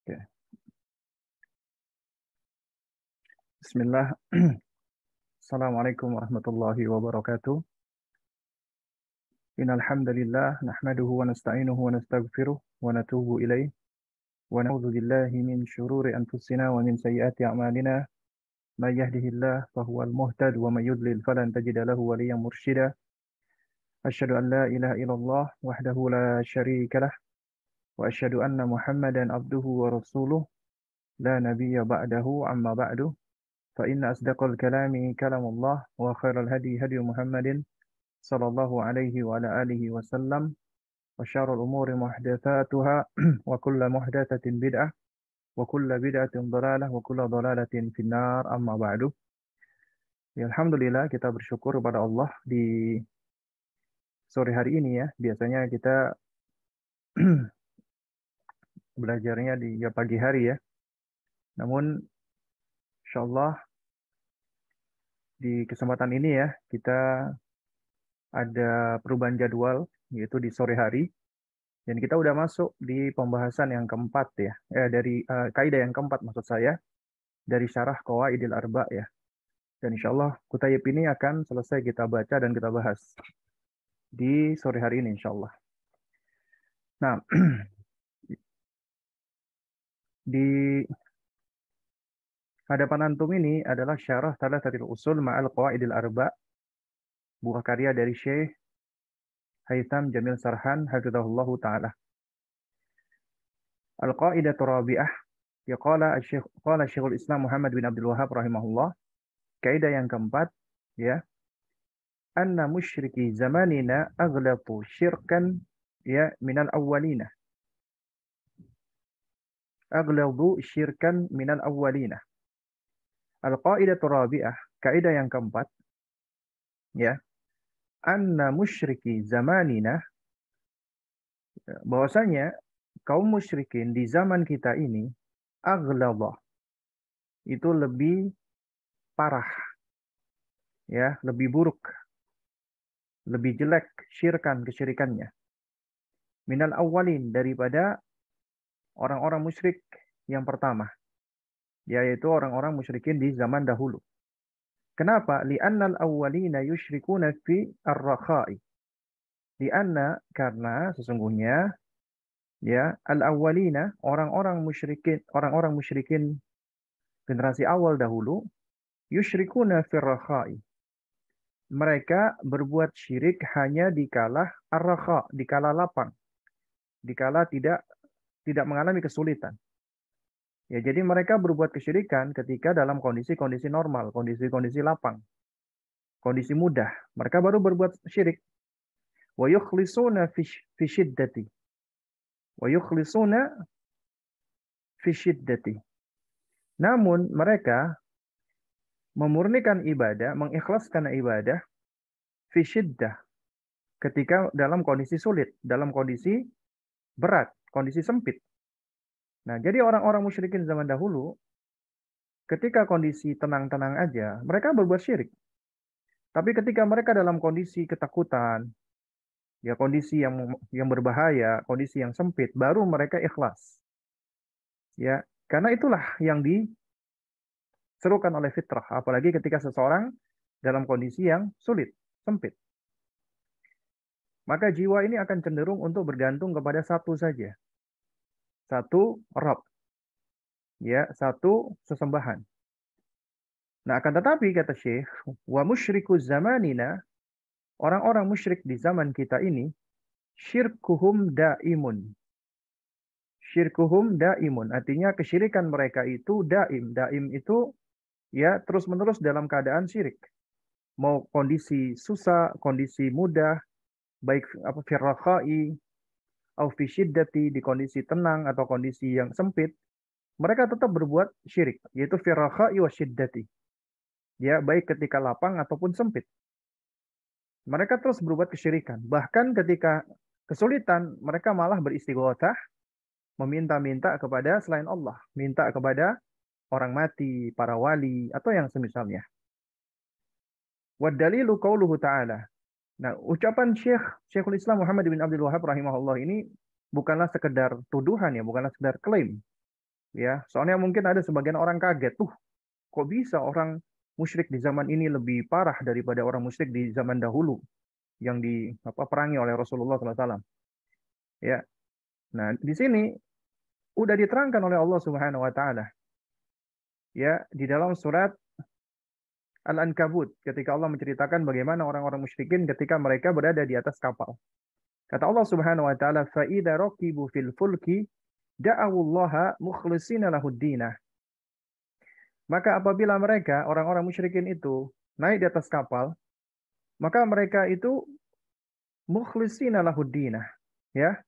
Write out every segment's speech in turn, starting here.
Oke. Bismillah. Assalamualaikum warahmatullahi wabarakatuh. Innal hamdalillah nahmaduhu wa nasta'inuhu wa nastaghfiruh wa natubu ilaih wa na'udzu billahi min syururi anfusina wa min sayyiati a'malina. May yahdihillah fahuwal muhtad wa may yudlil falan tajida lahu waliyyan mursyida. Asyhadu an la ilaha illallah wahdahu la syarika lah wa asyhadu anna Muhammadan abduhu wa rasuluh la nabiyya ba'dahu amma ba'du. Fa inna asdaqal kalami kalamullah wa khairal hadi hadi Muhammadin sallallahu alaihi wa ala alihi wasallam wa syarrul umuri muhdatsatuha wa kullu muhdatsatin bid'ah wa kullu bid'atin dhalalah wa kullu dhalalatin finnar amma ba'du. Ya, alhamdulillah kita bersyukur kepada Allah di sore hari ini ya. Biasanya kita belajarnya di pagi hari ya. Namun insyaallah di kesempatan ini ya kita ada perubahan jadwal yaitu di sore hari. Dan kita udah masuk di pembahasan yang keempat ya, dari kaidah yang keempat maksud saya, dari syarah Qawaidil Arba ya. Dan insya Allah kutayib ini akan selesai kita baca dan kita bahas di sore hari ini insya Allah. Nah, di hadapan antum ini adalah syarah Thalathatul Usul Ma'al Qawaidil Arba, buah karya dari Syekh Haytham Jamil Sarhan hafizahullahu taala. Al-Qaidatu Rabi'ah, ya qala Syekhul Islam Muhammad bin Abdul Wahhab rahimahullah. Kaidah yang keempat, ya, anna musyriki zamanina aghlatu syirkan ya minal awwalina. Aghladu syirkan minal awwalina. Al-qaidatu rabi'ah, kaidah yang keempat, ya, anna musyriki zamanina, bahwasanya kaum musyrikin di zaman kita ini aghladu, itu lebih parah, ya, lebih buruk, lebih jelek kesyirikannya. Minal awwalin, daripada orang-orang musyrik yang pertama, yaitu orang-orang musyrikin di zaman dahulu. Kenapa? Li'annal awwalina yusyrikuna fi ar-rakha'i. Li'anna, karena sesungguhnya ya al-awwalina, orang-orang musyrikin generasi awal dahulu, yusyrikuna fi ar-rakha'i. Mereka berbuat syirik hanya di kala ar-rakha, di kala lapang, di kala tidak mengalami kesulitan. Ya, jadi mereka berbuat kesyirikan ketika dalam kondisi-kondisi normal, kondisi-kondisi lapang, kondisi mudah. Mereka baru berbuat syirik. Wa yukhlisuna fi syiddati. Wa yukhlisuna fi syiddati. Namun mereka memurnikan ibadah, mengikhlaskan ibadah fi syiddah, ketika dalam kondisi sulit, dalam kondisi berat, kondisi sempit. Nah, jadi orang-orang musyrikin zaman dahulu, ketika kondisi tenang-tenang aja, mereka berbuat syirik. Tapi ketika mereka dalam kondisi ketakutan, ya kondisi yang berbahaya, kondisi yang sempit, baru mereka ikhlas. Ya, karena itulah yang diserukan oleh fitrah, apalagi ketika seseorang dalam kondisi yang sulit, sempit. Maka jiwa ini akan cenderung untuk bergantung kepada satu saja. Satu Rabb. Ya, satu sesembahan. Nah, akan tetapi kata Syekh, wa musyriku zamanina, orang-orang musyrik di zaman kita ini, syirkuhum daimun. Syirkuhum daimun, artinya kesyirikan mereka itu daim. Daim itu ya terus-menerus dalam keadaan syirik. Mau kondisi susah, kondisi mudah, baik apa firrakhai au fi syiddati, di kondisi tenang atau kondisi yang sempit, mereka tetap berbuat syirik, yaitu firrakhai wa syiddati. Ya, baik ketika lapang ataupun sempit. Mereka terus berbuat kesyirikan. Bahkan ketika kesulitan, mereka malah beristighotsah, meminta-minta kepada selain Allah, minta kepada orang mati, para wali, atau yang semisalnya. Wadalilu qauluhu ta'ala. Nah, ucapan Syekhul Islam Muhammad bin Abdul Wahhab rahimahullah ini bukanlah sekedar tuduhan ya, bukanlah sekedar klaim. Ya, soalnya mungkin ada sebagian orang kaget, kok bisa orang musyrik di zaman ini lebih parah daripada orang musyrik di zaman dahulu yang perangi oleh Rasulullah SAW. Ya, nah di sini udah diterangkan oleh Allah Subhanahu Wa Taala. Ya, di dalam surat Al-Ankabut, ketika Allah menceritakan bagaimana orang-orang musyrikin ketika mereka berada di atas kapal. Kata Allah Subhanahu Wa Taala, "Fa'idha raqibu fil fulki da'awullaha mukhlishina lahuddinah." Maka apabila mereka, orang-orang musyrikin itu, naik di atas kapal, maka mereka itu mukhlishina lahuddinah. Ya,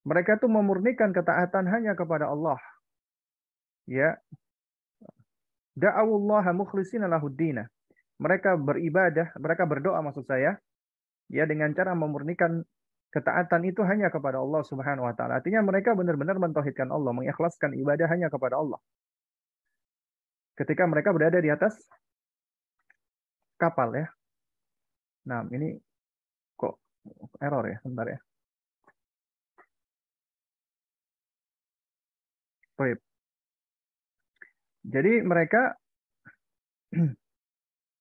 mereka itu memurnikan ketaatan hanya kepada Allah. Ya, da'awullaha mukhlishina lahuddinah. Mereka beribadah, mereka berdoa maksud saya, ya dengan cara memurnikan ketaatan itu hanya kepada Allah Subhanahu wa taala. Artinya mereka benar-benar mentauhidkan Allah, mengikhlaskan ibadah hanya kepada Allah. Ketika mereka berada di atas kapal ya. Nah, ini kok error ya, sebentar ya. Baik. Jadi mereka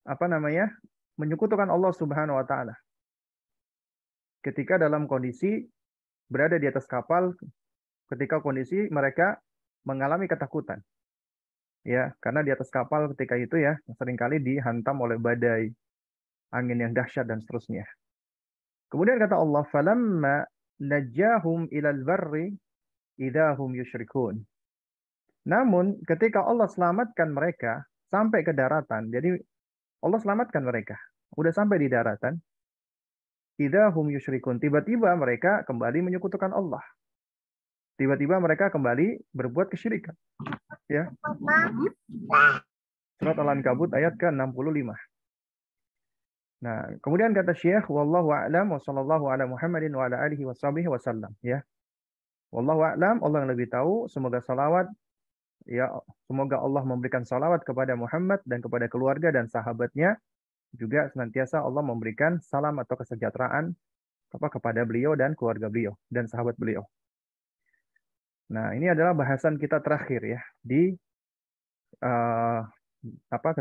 apa namanya? Menyekutukan Allah Subhanahu wa taala. Ketika dalam kondisi berada di atas kapal, ketika kondisi mereka mengalami ketakutan. Ya, karena di atas kapal ketika itu ya seringkali dihantam oleh badai, angin yang dahsyat dan seterusnya. Kemudian kata Allah, "Falamma najjahum ilal barri idahum yusyrikun." Namun ketika Allah selamatkan mereka sampai ke daratan, jadi Allah selamatkan mereka, udah sampai di daratan, idahum yusyrikun. Tiba-tiba mereka kembali menyekutukan Allah. Tiba-tiba mereka kembali berbuat kesyirikan. Ya. Surat Al-Ankabut ayat ke-65. Nah, kemudian kata Syekh, wallahu a'lam wa sallallahu ala Muhammadin wa ala alihi wa sahbihi wasallam, ya. Wallahu a'lam, Allah yang lebih tahu, semoga salawat ya, semoga Allah memberikan salawat kepada Muhammad dan kepada keluarga dan sahabatnya, juga senantiasa Allah memberikan salam atau kesejahteraan kepada beliau dan keluarga beliau dan sahabat beliau. Nah, ini adalah bahasan kita terakhir ya di uh,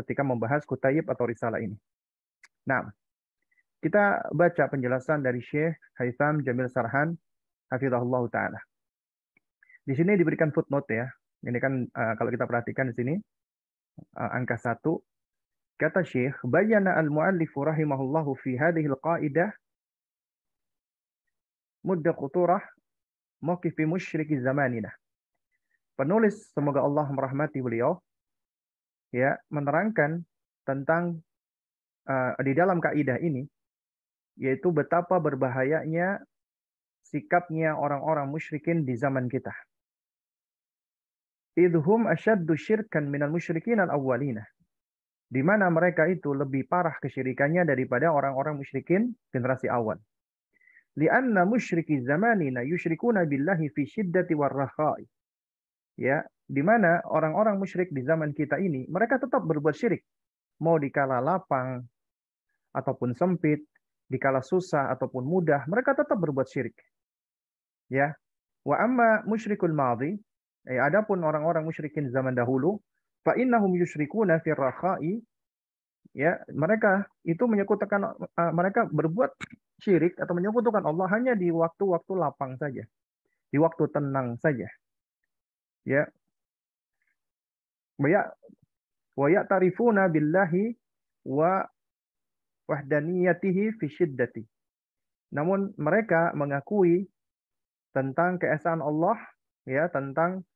ketika membahas Kutayib atau risalah ini. Nah, kita baca penjelasan dari Syekh Haitham Jamil Sarhan hafizahullah taala. Di sini diberikan footnote ya. Ini kan kalau kita perhatikan di sini angka 1, kata Syekh, bayyana al-muallif rahimahullahu fi hadhihi al-qaidah mudda quturah mawqif musyriki zamanina. Penulis semoga Allah merahmati beliau ya menerangkan tentang di dalam kaidah ini yaitu betapa berbahayanya sikapnya orang-orang musyrikin di zaman kita. Idhum asyaddu syirkan minal musyrikin al-awwalina. Di mana mereka itu lebih parah kesyirikannya daripada orang-orang musyrikin generasi awal. Lianna musyriki zamanina yusyrikuna billahi fi syiddati warrakhai. Ya, di mana orang-orang musyrik di zaman kita ini mereka tetap berbuat syirik. Mau dikala lapang ataupun sempit, dikala susah ataupun mudah, mereka tetap berbuat syirik. Ya. Wa amma musyrikul madhi, adapun orang-orang musyrikin zaman dahulu, fa innahum yusyrikuna fi rakhai, ya, mereka itu menyekutukan mereka berbuat syirik atau menyekutukan Allah hanya di waktu-waktu lapang saja, di waktu tenang saja. Ya. Wa ya'tarifuna billahi wa wahdaniyatihi fi syiddati. Namun mereka mengakui tentang keesaan Allah, ya, tentang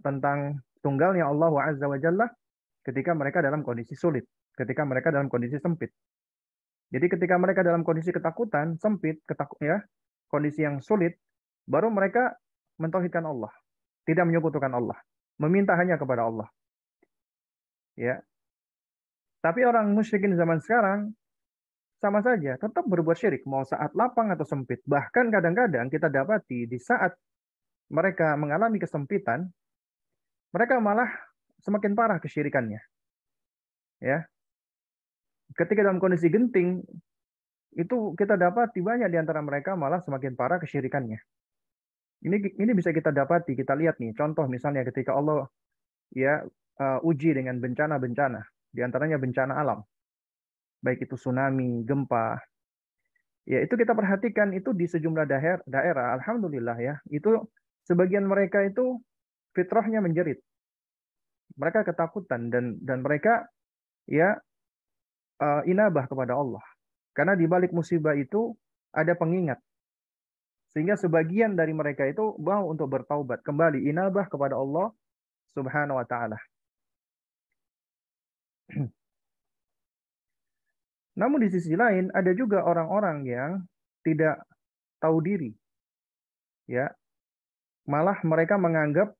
tentang tunggalnya Allah Azza wa Jalla ketika mereka dalam kondisi sulit, ketika mereka dalam kondisi sempit. Jadi ketika mereka dalam kondisi ketakutan, sempit, kondisi yang sulit, baru mereka mentauhidkan Allah, tidak menyekutukan Allah, meminta hanya kepada Allah. Ya. Tapi orang musyrikin zaman sekarang sama saja, tetap berbuat syirik, mau saat lapang atau sempit. Bahkan kadang-kadang kita dapati di saat mereka mengalami kesempitan, mereka malah semakin parah kesyirikannya. Ya. Ketika dalam kondisi genting, itu kita dapati banyak di antara mereka malah semakin parah kesyirikannya. Ini bisa kita dapati, kita lihat nih, contoh misalnya ketika Allah ya uji dengan bencana-bencana, di antaranya bencana alam, baik itu tsunami, gempa, ya itu kita perhatikan itu di sejumlah daerah, alhamdulillah ya, itu sebagian mereka itu fitrahnya menjerit, mereka ketakutan dan mereka ya inabah kepada Allah, karena di balik musibah itu ada pengingat, sehingga sebagian dari mereka itu mau untuk bertaubat kembali, inabah kepada Allah Subhanahu wa taala. Namun di sisi lain ada juga orang-orang yang tidak tahu diri, ya. Malah mereka menganggap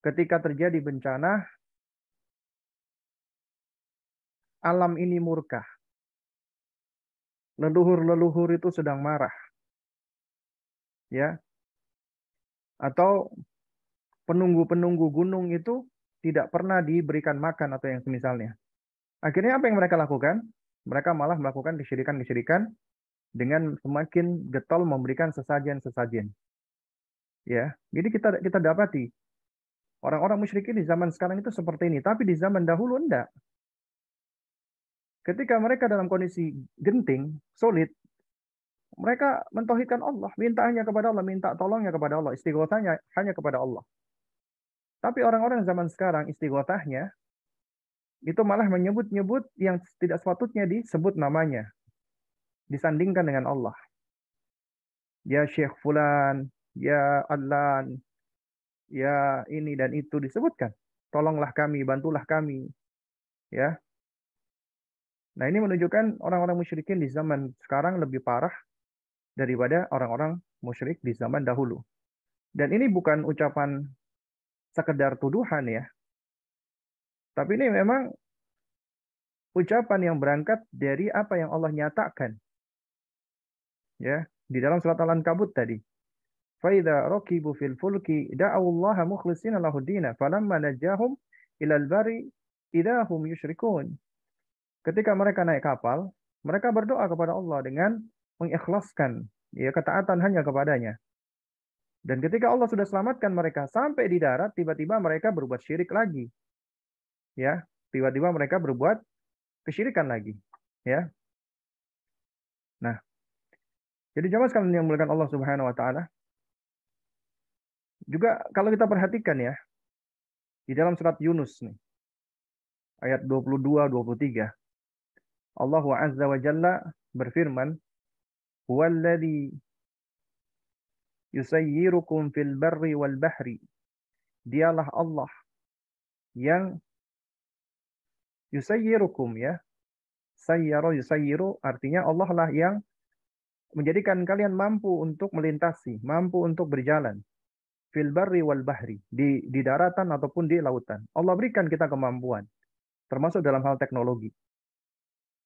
ketika terjadi bencana, alam ini murka. Leluhur-leluhur itu sedang marah, ya. Atau penunggu-penunggu gunung itu tidak pernah diberikan makan atau yang semisalnya. Akhirnya apa yang mereka lakukan? Mereka malah melakukan kesyirikan-kesyirikan dengan semakin getol memberikan sesajen-sesajen. Ya, jadi kita dapati orang-orang musyrikin di zaman sekarang itu seperti ini, tapi di zaman dahulu enggak. Ketika mereka dalam kondisi genting, sulit, mereka mentauhidkan Allah, minta hanya kepada Allah, minta tolongnya kepada Allah, istighothahnya hanya kepada Allah. Tapi orang-orang zaman sekarang istighothahnya itu malah menyebut-nyebut yang tidak sepatutnya disebut namanya, disandingkan dengan Allah. Ya Syekh Fulan, ya Adlan, ya ini dan itu disebutkan. Tolonglah kami, bantulah kami, ya. Nah, ini menunjukkan orang-orang musyrikin di zaman sekarang lebih parah daripada orang-orang musyrik di zaman dahulu. Dan ini bukan ucapan sekedar tuduhan ya, tapi ini memang ucapan yang berangkat dari apa yang Allah nyatakan. Ya, di dalam surat Al-Ankabut tadi. فَإِذَا رَكِبُوا فِي الْفُلْكِ دَعَوُا اللَّهَ مُخْلِصِينَ لَهُ الدِّينَ فَلَمَّا نَجَّاهُمْ إِلَى الْبَرِّ إِذَا هُمْ يُشْرِكُونَ. Ketika mereka naik kapal, mereka berdoa kepada Allah dengan mengikhlaskan ya ketaatan hanya kepadanya. Dan ketika Allah sudah selamatkan mereka sampai di darat, tiba-tiba mereka berbuat syirik lagi. Ya, tiba-tiba mereka berbuat kesyirikan lagi. Ya. Nah, jadi jamaah sekalian yang dimuliakan Allah Subhanahu wa taala, juga kalau kita perhatikan ya, di dalam surat Yunus nih, ayat 22-23, Allah Azza wa Jalla berfirman, "Huwallazi yusayyirukum fil barri wal bahri." Dialah Allah yang yusayyirukum ya. Yusayyiru artinya Allah lah yang menjadikan kalian mampu untuk melintasi, mampu untuk berjalan. Fil barri wal bahri, di daratan ataupun di lautan. Allah berikan kita kemampuan, termasuk dalam hal teknologi.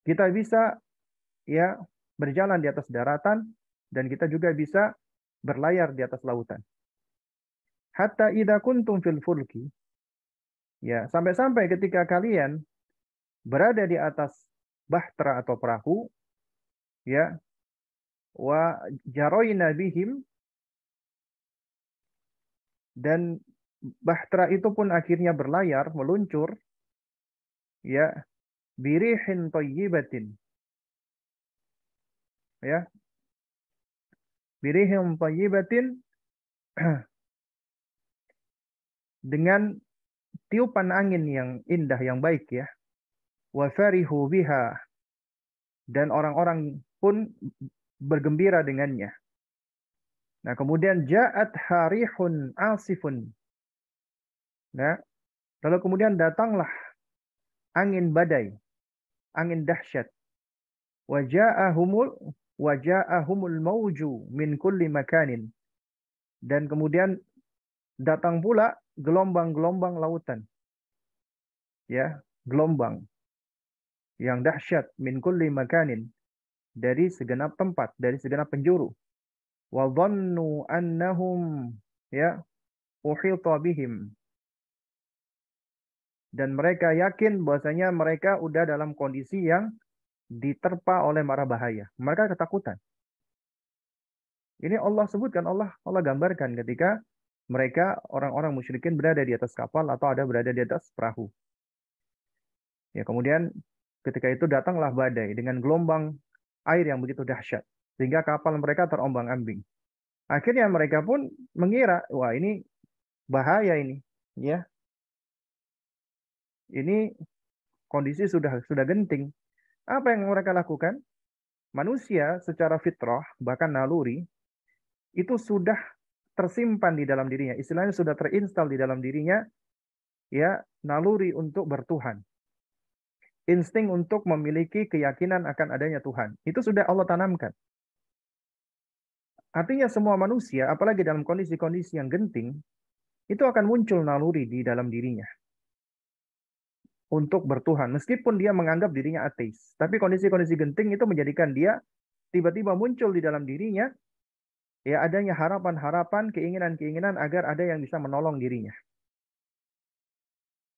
Kita bisa ya berjalan di atas daratan dan kita juga bisa berlayar di atas lautan. Hatta idza kuntum fil fulki, ya sampai-sampai ketika kalian berada di atas bahtera atau perahu, ya wa jaroina bihim, dan bahtera itu pun akhirnya berlayar, meluncur, ya birihin thayyibatin, ya birihin thayyibatin dengan tiupan angin yang indah, yang baik ya. Wa farihu biha, dan orang-orang pun bergembira dengannya. Nah, kemudian ja'at harihun asifun. Nah, lalu kemudian datanglah angin badai, angin dahsyat. Wa ja'ahumul mauju min kulli makanin. Dan kemudian datang pula gelombang-gelombang lautan. Ya, gelombang yang dahsyat min kulli makanin, dari segenap tempat, dari segenap penjuru. Wa dhannu annahum ya uhita bihim, dan mereka yakin bahwasanya mereka udah dalam kondisi yang diterpa oleh mara bahaya. Mereka ketakutan. Ini Allah sebutkan, Allah gambarkan ketika mereka orang-orang musyrikin berada di atas kapal atau ada berada di atas perahu. Ya, kemudian ketika itu datanglah badai dengan gelombang air yang begitu dahsyat sehingga kapal mereka terombang-ambing. Akhirnya mereka pun mengira, wah ini bahaya ini, ya. Ini kondisi sudah genting. Apa yang mereka lakukan? Manusia secara fitrah bahkan naluri itu sudah tersimpan di dalam dirinya, istilahnya sudah terinstal di dalam dirinya, ya, naluri untuk bertuhan, insting untuk memiliki keyakinan akan adanya Tuhan. Itu sudah Allah tanamkan. Artinya semua manusia, apalagi dalam kondisi-kondisi yang genting, itu akan muncul naluri di dalam dirinya untuk bertuhan, meskipun dia menganggap dirinya ateis. Tapi kondisi-kondisi genting itu menjadikan dia tiba-tiba muncul di dalam dirinya, ya, adanya harapan-harapan, keinginan-keinginan agar ada yang bisa menolong dirinya.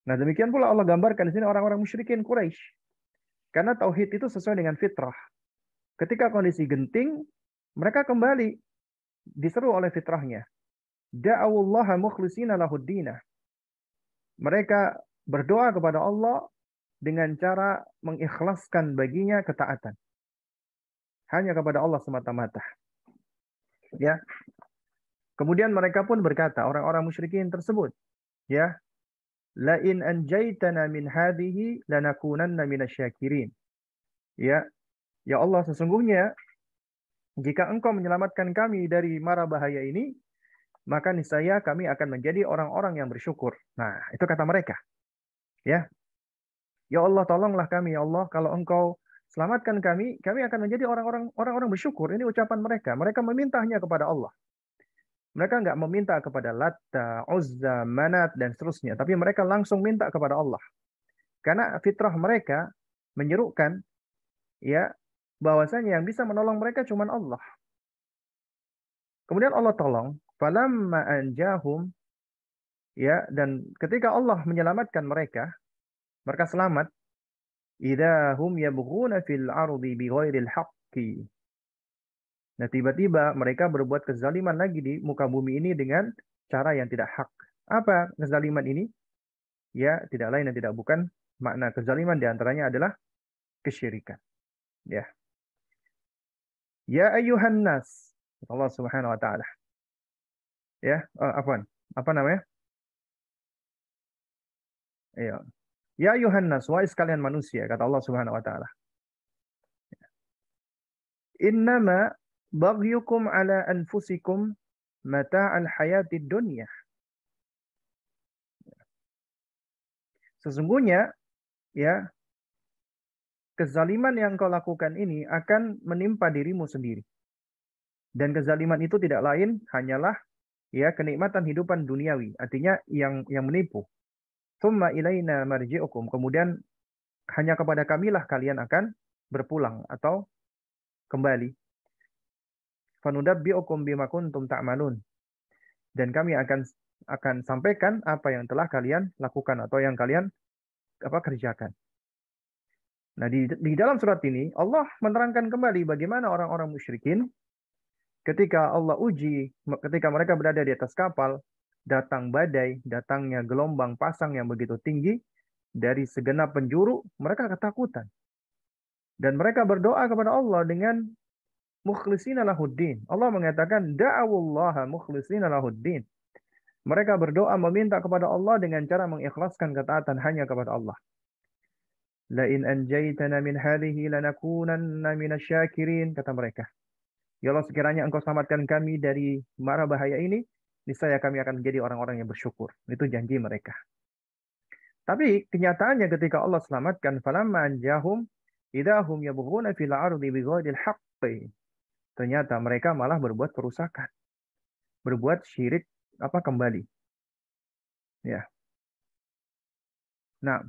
Nah, demikian pula Allah gambarkan di sini orang-orang musyrikin Quraisy. Karena tauhid itu sesuai dengan fitrah. Ketika kondisi genting, mereka kembali diseru oleh fitrahnya. Da'awullaha mukhlishina lahuddina. Mereka berdoa kepada Allah dengan cara mengikhlaskan baginya ketaatan. Hanya kepada Allah semata-mata. Ya. Kemudian mereka pun berkata, orang-orang musyrikin tersebut, ya, la in anjaytana min hadhihi lanakunanna minasyakirin. Ya, ya Allah, sesungguhnya jika engkau menyelamatkan kami dari mara bahaya ini, maka niscaya kami akan menjadi orang-orang yang bersyukur. Nah, itu kata mereka. Ya, ya Allah, tolonglah kami, ya Allah, kalau engkau selamatkan kami akan menjadi orang-orang bersyukur. Ini ucapan mereka. Mereka meminta hanya kepada Allah. Mereka nggak meminta kepada Latta, Uzza, Manat, dan seterusnya. Tapi mereka langsung minta kepada Allah. Karena fitrah mereka menyerukan, ya, bahwasanya yang bisa menolong mereka cuma Allah. Kemudian Allah tolong. Falamma anjahum, ya, dan ketika Allah menyelamatkan mereka, mereka selamat. Idahum yabghuna fil ardi bighairil haqqi. Nah, tiba-tiba mereka berbuat kezaliman lagi di muka bumi ini dengan cara yang tidak hak. Apa kezaliman ini? Ya, tidak lain dan tidak bukan, makna kezaliman diantaranya adalah kesyirikan. Ya. Ya ayuhan nas. Allah Subhanahu wa taala. Ya, afwan. Apa namanya? Ya. Ya ayuhan nas, wahai sekalian manusia, kata Allah Subhanahu wa taala. Innama baghyukum ala anfusikum mata'al hayatid dunya. Sesungguhnya, ya, kezaliman yang kau lakukan ini akan menimpa dirimu sendiri. Dan kezaliman itu tidak lain hanyalah, ya, kenikmatan hidupan duniawi, artinya yang menipu. Tsumma ilaina marji'ukum, kemudian hanya kepada kamilah kalian akan berpulang atau kembali. Fanudabbi'ukum bima kuntum ta'malun. Dan kami akan sampaikan apa yang telah kalian lakukan atau yang kalian kerjakan. Nah, di dalam surat ini Allah menerangkan kembali bagaimana orang-orang musyrikin ketika Allah uji, ketika mereka berada di atas kapal, datang badai, datangnya gelombang pasang yang begitu tinggi dari segenap penjuru, mereka ketakutan. Dan mereka berdoa kepada Allah dengan mukhlishina lahuddin. Allah mengatakan da'awullaha mukhlishina lahuddin. Mereka berdoa meminta kepada Allah dengan cara mengikhlaskan ketaatan hanya kepada Allah. La in anjaytana min hadhihi lanakunanna minasyakirin, kata mereka. Ya Allah, sekiranya engkau selamatkan kami dari mara bahaya ini, niscaya kami akan menjadi orang-orang yang bersyukur. Itu janji mereka. Tapi kenyataannya ketika Allah selamatkan, falamma anjahum idahum yabghuna fil ardi bighairil haqqi. Ternyata mereka malah berbuat kerusakan. Berbuat syirik kembali. Ya. Nah,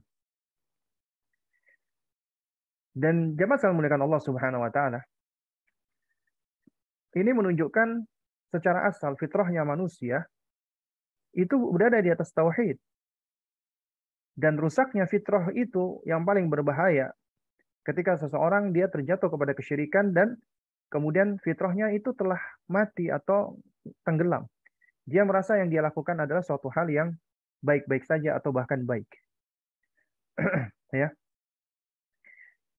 dan jamaah sekalian muliakan Allah Subhanahu wa taala, ini menunjukkan secara asal fitrahnya manusia itu berada di atas tauhid. Dan rusaknya fitrah itu yang paling berbahaya ketika seseorang dia terjatuh kepada kesyirikan dan kemudian fitrahnya itu telah mati atau tenggelam. Dia merasa yang dia lakukan adalah suatu hal yang baik-baik saja atau bahkan baik. Ya.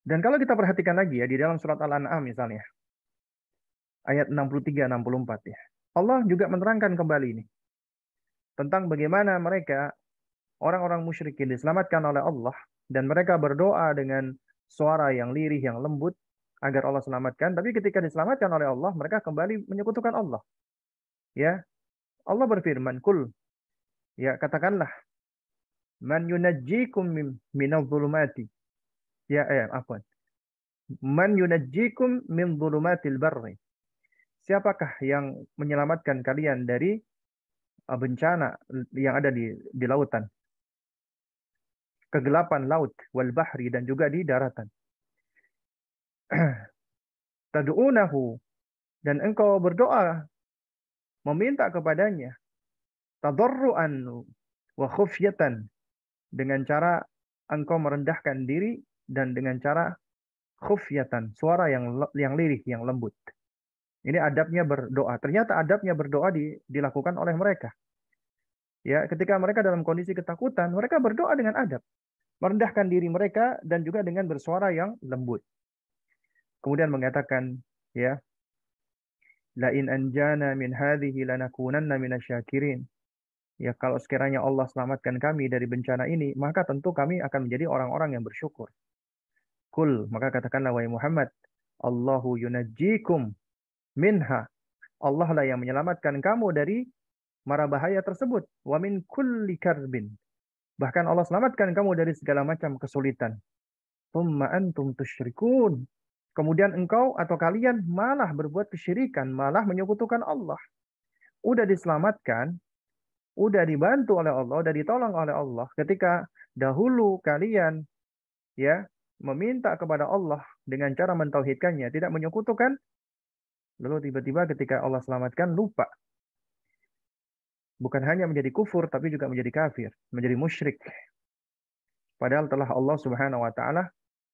Dan kalau kita perhatikan lagi ya di dalam surat Al-An'am misalnya, ayat 63-64 ya. Allah juga menerangkan kembali ini tentang bagaimana mereka orang-orang musyrikin diselamatkan oleh Allah dan mereka berdoa dengan suara yang lirih, yang lembut agar Allah selamatkan. Tapi ketika diselamatkan oleh Allah, mereka kembali menyekutukan Allah. Ya, Allah berfirman, "Kul," ya katakanlah, "Man yunajjikum minadh dhulumati." Ya, afwan. "Man yunajjikum min dhulumatil barri." Siapakah yang menyelamatkan kalian dari bencana yang ada di lautan, kegelapan laut, wal bahri, dan juga di daratan. Tad'unahu, dan engkau berdoa meminta kepadanya, tadarruan wa khufyatan, dengan cara engkau merendahkan diri dan dengan cara khufyatan, suara yang lirih, yang lembut. Ini adabnya berdoa. Ternyata adabnya berdoa dilakukan oleh mereka. Ya, ketika mereka dalam kondisi ketakutan, mereka berdoa dengan adab, merendahkan diri mereka dan juga dengan bersuara yang lembut. Kemudian mengatakan, ya, la in anjana min hadhihi lanakunanna minasyakirin. Ya, kalau sekiranya Allah selamatkan kami dari bencana ini, maka tentu kami akan menjadi orang-orang yang bersyukur. Kul, maka katakanlah wahai Muhammad, Allahu yunajjikum minha. Allah lah yang menyelamatkan kamu dari mara bahaya tersebut. Wa min kulli karbin. Bahkan Allah selamatkan kamu dari segala macam kesulitan. Thumma antum tusyrikun. Kemudian engkau atau kalian malah berbuat kesyirikan, malah menyekutukan Allah. Udah diselamatkan, udah dibantu oleh Allah, udah ditolong oleh Allah. Ketika dahulu kalian ya meminta kepada Allah dengan cara mentauhidkannya, tidak menyekutukan, lalu tiba-tiba ketika Allah selamatkan lupa. Bukan hanya menjadi kufur, tapi juga menjadi kafir, menjadi musyrik. Padahal telah Allah Subhanahu wa taala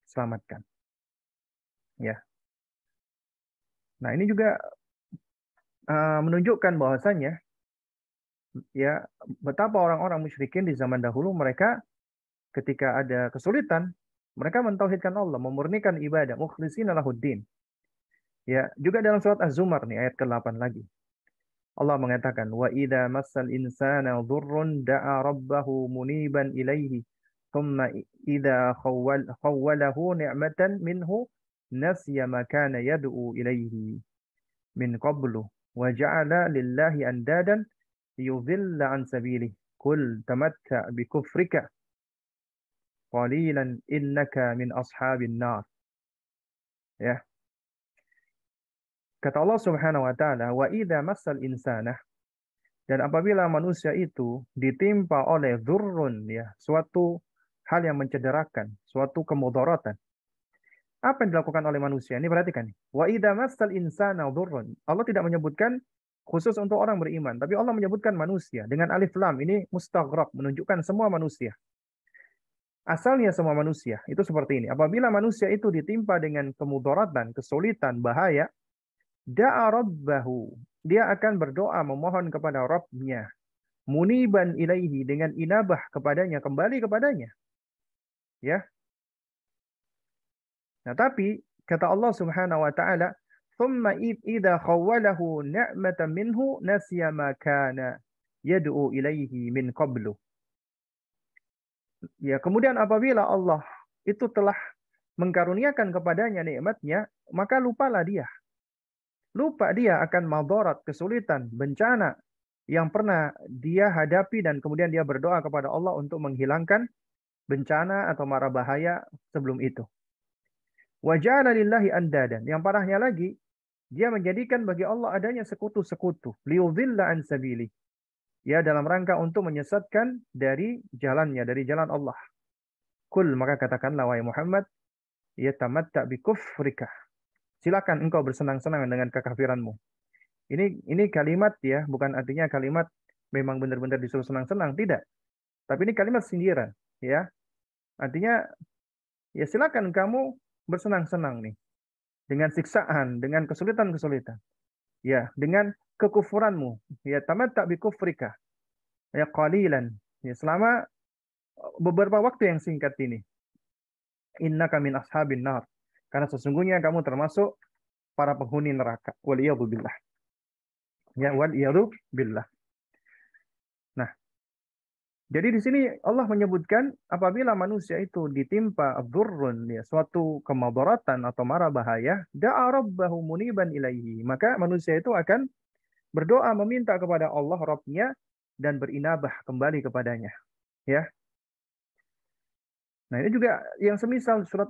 selamatkan. Ya. Nah, ini juga menunjukkan bahwasannya ya betapa orang-orang musyrikin di zaman dahulu mereka ketika ada kesulitan mereka mentauhidkan Allah, memurnikan ibadah, mukhlishina lahuddin. Ya, juga dalam surat Az-Zumar nih ayat ke-8 lagi. Allah mengatakan wa idza massal insana dhurrun da'a rabbahu muniban ilaihi thumma idza khawwalahu ni'matan minhu nasiya ma kana yad'u ilaihi min qablu wa ja'ala lillahi andadan yudhilla an sabilihi qul tamatta bi kufrika qalilan innaka min ashabin nar. Ya, kata Allah Subhanahu wa taala, wa idza massal insana, dan apabila manusia itu ditimpa oleh dzurrun, ya, suatu hal yang mencederakan, suatu kemudaratan. Apa yang dilakukan oleh manusia? Ini perhatikan. Wa idza massal insana dzurrun. Allah tidak menyebutkan khusus untuk orang beriman, tapi Allah menyebutkan manusia dengan alif lam. Ini mustaghraq, menunjukkan semua manusia. Asalnya semua manusia itu seperti ini. Apabila manusia itu ditimpa dengan kemudaratan, kesulitan, bahaya, da'a rabbahu. Dia akan berdoa memohon kepada Rabbnya. Muniban ilaihi, dengan inabah kepadanya, kembali kepadanya. Ya. Nah, tapi kata Allah Subhanahu wa taala, "Tsumma idza khawwalahu ni'matan minhu nasiya ma kana yad'u ilaihi min qablu." Ya, kemudian apabila Allah itu telah mengkaruniakan kepadanya nikmatnya, maka lupalah dia. Lupa dia akan madarat, kesulitan, bencana yang pernah dia hadapi dan kemudian dia berdoa kepada Allah untuk menghilangkan bencana atau mara bahaya sebelum itu. Wa ja'ala lillahi andadan. Yang parahnya lagi, dia menjadikan bagi Allah adanya sekutu-sekutu. Liyudhilla an sabili. Ya, dalam rangka untuk menyesatkan dari jalannya, dari jalan Allah. Kul, maka katakanlah wahai Muhammad, ya tamatta bi kufrika. Silakan engkau bersenang-senang dengan kekafiranmu. Ini kalimat ya, bukan artinya kalimat memang benar-benar disuruh senang-senang, tidak. Tapi ini kalimat sindiran, ya. Artinya ya silakan kamu bersenang-senang nih. dengan siksaan, dengan kesulitan-kesulitan. Ya, dengan kekufuranmu. Ya, tamatta bi kufrika. Ya, qalilan. Ya, selama beberapa waktu yang singkat ini. Innaka min ashabin nar. Karena sesungguhnya kamu termasuk para penghuni neraka. Waliyadu billah. Ya, waliyadu billah. Nah, jadi di sini Allah menyebutkan apabila manusia itu ditimpa dzurrun, ya, suatu kemadaratan atau mara bahaya, da'a rabbahu muniban ilaihi. Maka manusia itu akan berdoa meminta kepada Allah Rabbnya dan berinabah kembali kepadanya. Ya. Nah, ini juga yang semisal surat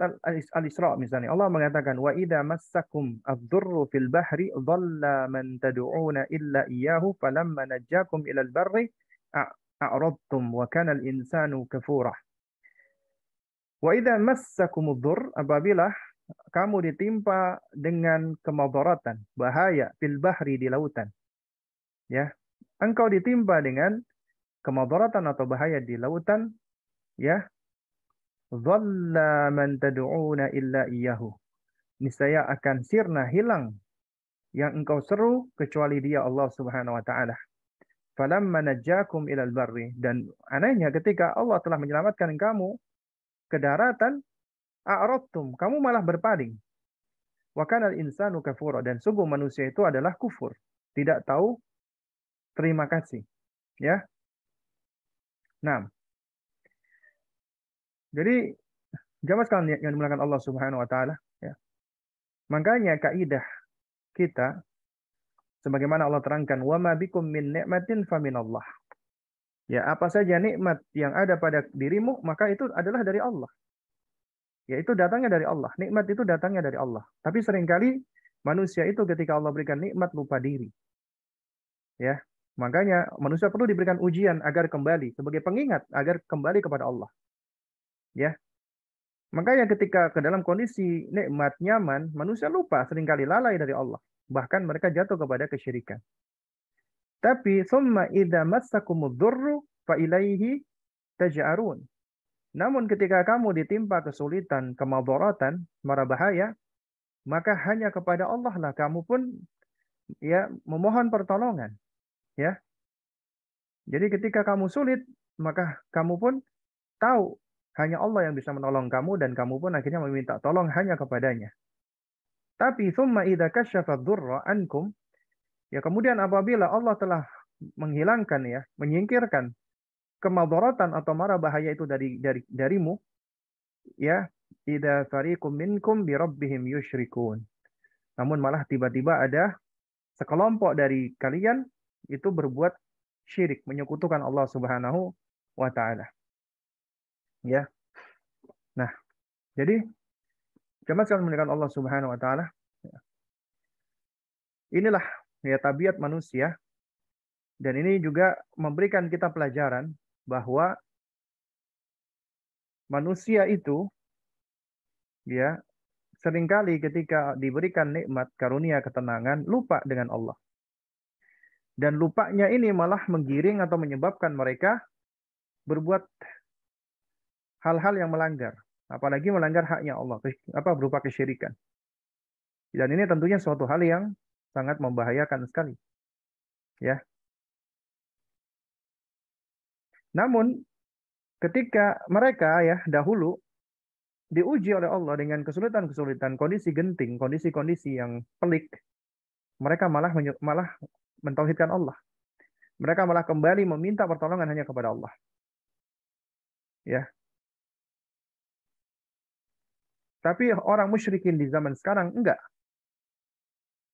Al-Isra misalnya. Allah mengatakan wa idza massakum ad-durru fil bahri dhalla man tad'una illa iyyahu falamma najjakum ilal barri a'radtum wa kana al-insanu kafura. Wa idza massakum ad-durr, apabila kamu ditimpa dengan kemadaratan, bahaya fil bahri, di lautan. Ya. Engkau ditimpa dengan kemadaratan atau bahaya di lautan, ya, dhalla man tad'una illa iyyahu. Niscaya akan sirna, hilang yang engkau seru kecuali Dia, Allah Subhanahu wa taala. Falamma najjakum ilal barri, dan anehnya ketika Allah telah menyelamatkan kamu ke daratan, a'radtum, kamu malah berpaling. Wa kana al-insanu kafura, dan sungguh manusia itu adalah kufur, tidak tahu terima kasih, ya. Nah, jadi jamaah sekalian yang dimuliakan Allah Subhanahu wa taala, ya. Makanya kaidah kita sebagaimana Allah terangkan, wa ma bikum min ni'matin faminallah. Ya, apa saja nikmat yang ada pada dirimu, maka itu adalah dari Allah. Ya, itu datangnya dari Allah. Nikmat itu datangnya dari Allah. Tapi seringkali manusia itu ketika Allah berikan nikmat lupa diri. Ya. Makanya manusia perlu diberikan ujian agar kembali, sebagai pengingat agar kembali kepada Allah. Ya. Makanya ketika ke dalam kondisi nikmat, nyaman, manusia lupa, seringkali lalai dari Allah. Bahkan mereka jatuh kepada kesyirikan. Tapi summa idza massakumud dzurru fa ilaihi taj'arun. Namun ketika kamu ditimpa kesulitan, kemadaratan, mara bahaya, maka hanya kepada Allah lah kamu pun, ya, memohon pertolongan, ya. Jadi ketika kamu sulit, maka kamu pun tahu hanya Allah yang bisa menolong kamu, dan kamu pun akhirnya meminta tolong hanya kepadanya. Tapi summa idza kasyafa dzurra ankum, ya, kemudian apabila Allah telah menghilangkan, ya, menyingkirkan kemadaratan atau mara bahaya itu darimu, ya, idza fariqum minkum bi rabbihim yusyrikun. Namun malah tiba-tiba ada sekelompok dari kalian itu berbuat syirik, menyekutukan Allah Subhanahu wa taala. Ya. Nah, jadi jemaah sekalian memuliakan Allah Subhanahu wa taala, inilah, ya, tabiat manusia, dan ini juga memberikan kita pelajaran bahwa manusia itu, ya, seringkali ketika diberikan nikmat, karunia, ketenangan, lupa dengan Allah. Dan lupanya ini malah menggiring atau menyebabkan mereka berbuat hal-hal yang melanggar. Apalagi melanggar haknya Allah, berupa kesyirikan. Dan ini tentunya suatu hal yang sangat membahayakan sekali. Ya. Namun, ketika mereka, ya, dahulu diuji oleh Allah dengan kesulitan-kesulitan, kondisi genting, kondisi-kondisi yang pelik, mereka malah mentauhidkan Allah. Mereka malah kembali meminta pertolongan hanya kepada Allah. Ya. Tapi orang musyrikin di zaman sekarang enggak.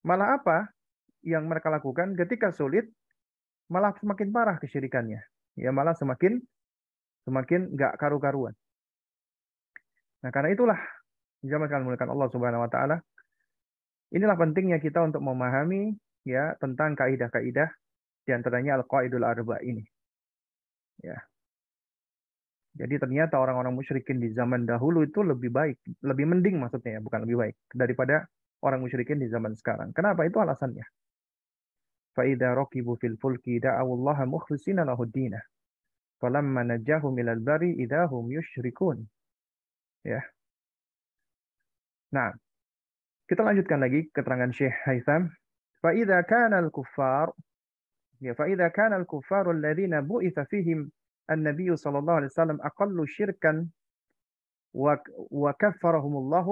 Malah apa yang mereka lakukan ketika sulit, malah semakin parah kesyirikannya. Ya, malah semakin enggak karu-karuan. Nah, karena itulah jamaah sekalian dimuliakan Allah Subhanahu wa taala, inilah pentingnya kita untuk memahami, ya, tentang kaidah-kaidah di antaranya al-qaidul arba ini. Ya. Jadi ternyata orang-orang musyrikin di zaman dahulu itu lebih baik, lebih mending maksudnya, ya, bukan lebih baik, daripada orang musyrikin di zaman sekarang. Kenapa? Itu alasannya. Fa idza raqibu fil fulki da'awallaha mukhlishina lahud-din. Falamma najjahum ilal barri idza hum yusyrikun. Ya. Nah, Kita lanjutkan lagi keterangan Syekh Haytham. فإذا كان الكفار فإذا كان الكفار الذين بعث فيهم النبي صلى الله عليه وسلم أقل شركا وكفرهم الله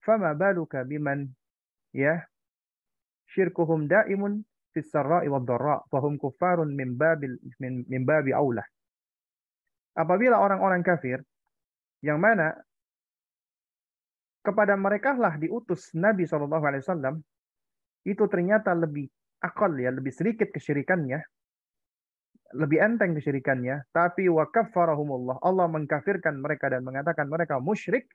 فما بالك بمن ya syirkuhum daimun fis sarra'i wad dharra fahum kuffarun min babi aulah. Apabila orang-orang kafir yang mana kepada mereka lah diutus Nabi SAW itu ternyata lebih akal ya, lebih sedikit kesyirikannya, lebih enteng kesyirikannya, tapi wa kaffarahumullah, Allah mengkafirkan mereka dan mengatakan mereka musyrik,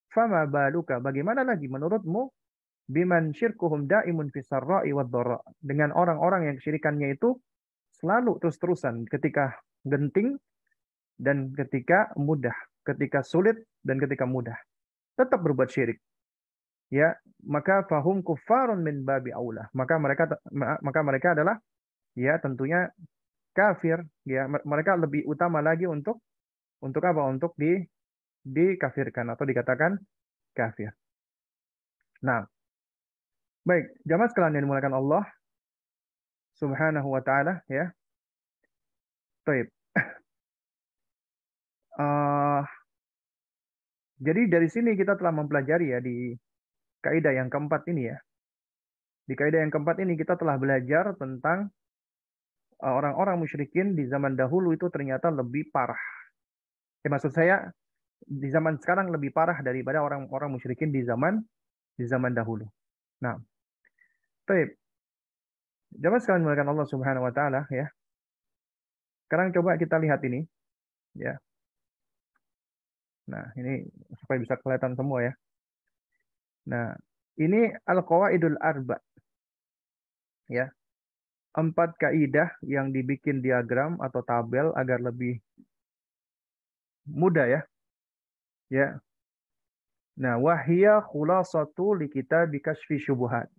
fama baluka, bagaimana lagi menurutmu biman syirkuhum daimun fis sarra'i wad dharra, dengan orang-orang yang kesyirikannya itu selalu terus-terusan ketika genting dan ketika mudah, ketika sulit dan ketika mudah, tetap berbuat syirik. Ya, maka fahum kuffarun min babi aulah. Maka mereka adalah ya tentunya kafir, ya mereka lebih utama lagi untuk apa? Untuk dikafirkan atau dikatakan kafir. Nah, baik, jamaah sekalian yang dimuliakan Allah Subhanahu wa taala ya. Baik. Jadi dari sini kita telah mempelajari ya di kaidah yang keempat ini ya. Di kaidah yang keempat ini kita telah belajar tentang orang-orang musyrikin di zaman dahulu itu ternyata lebih parah. Maksud saya di zaman sekarang lebih parah daripada orang-orang musyrikin di zaman dahulu. Nah, baik. Jamaah sekalian dimuliakan Allah Subhanahu wa taala ya. Sekarang coba kita lihat ini ya. Nah, ini supaya bisa kelihatan semua ya. Nah, ini al-qawaidul arba ya. 4 kaidah yang dibikin diagram atau tabel agar lebih mudah ya. Ya. Nah, wahiyya khulasatu li kitab kashfi syubuhat.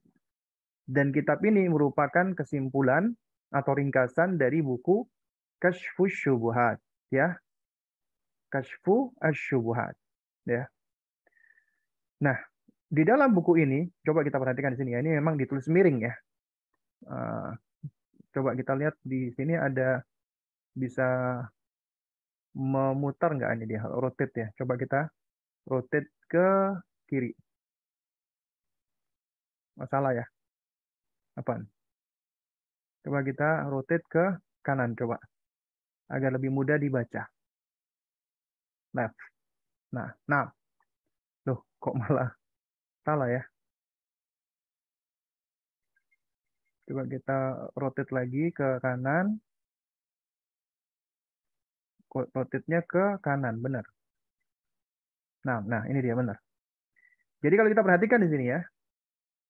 Dan kitab ini merupakan kesimpulan atau ringkasan dari buku Kashfus Syubuhat ya. Kashfu asy-Syubuhat ya. Nah, di dalam buku ini coba kita perhatikan di sini ya. Ini memang ditulis miring ya. Coba kita lihat di sini ada bisa memutar nggak ini dia, rotate ya. Coba kita rotate ke kiri. Masalah ya. Apaan? Coba kita rotate ke kanan coba. Agar lebih mudah dibaca. Left. Nah. Loh, kok malah salah ya? Coba kita rotate lagi ke kanan. Rotate-nya ke kanan, benar. Nah, ini dia benar. Jadi kalau kita perhatikan di sini ya,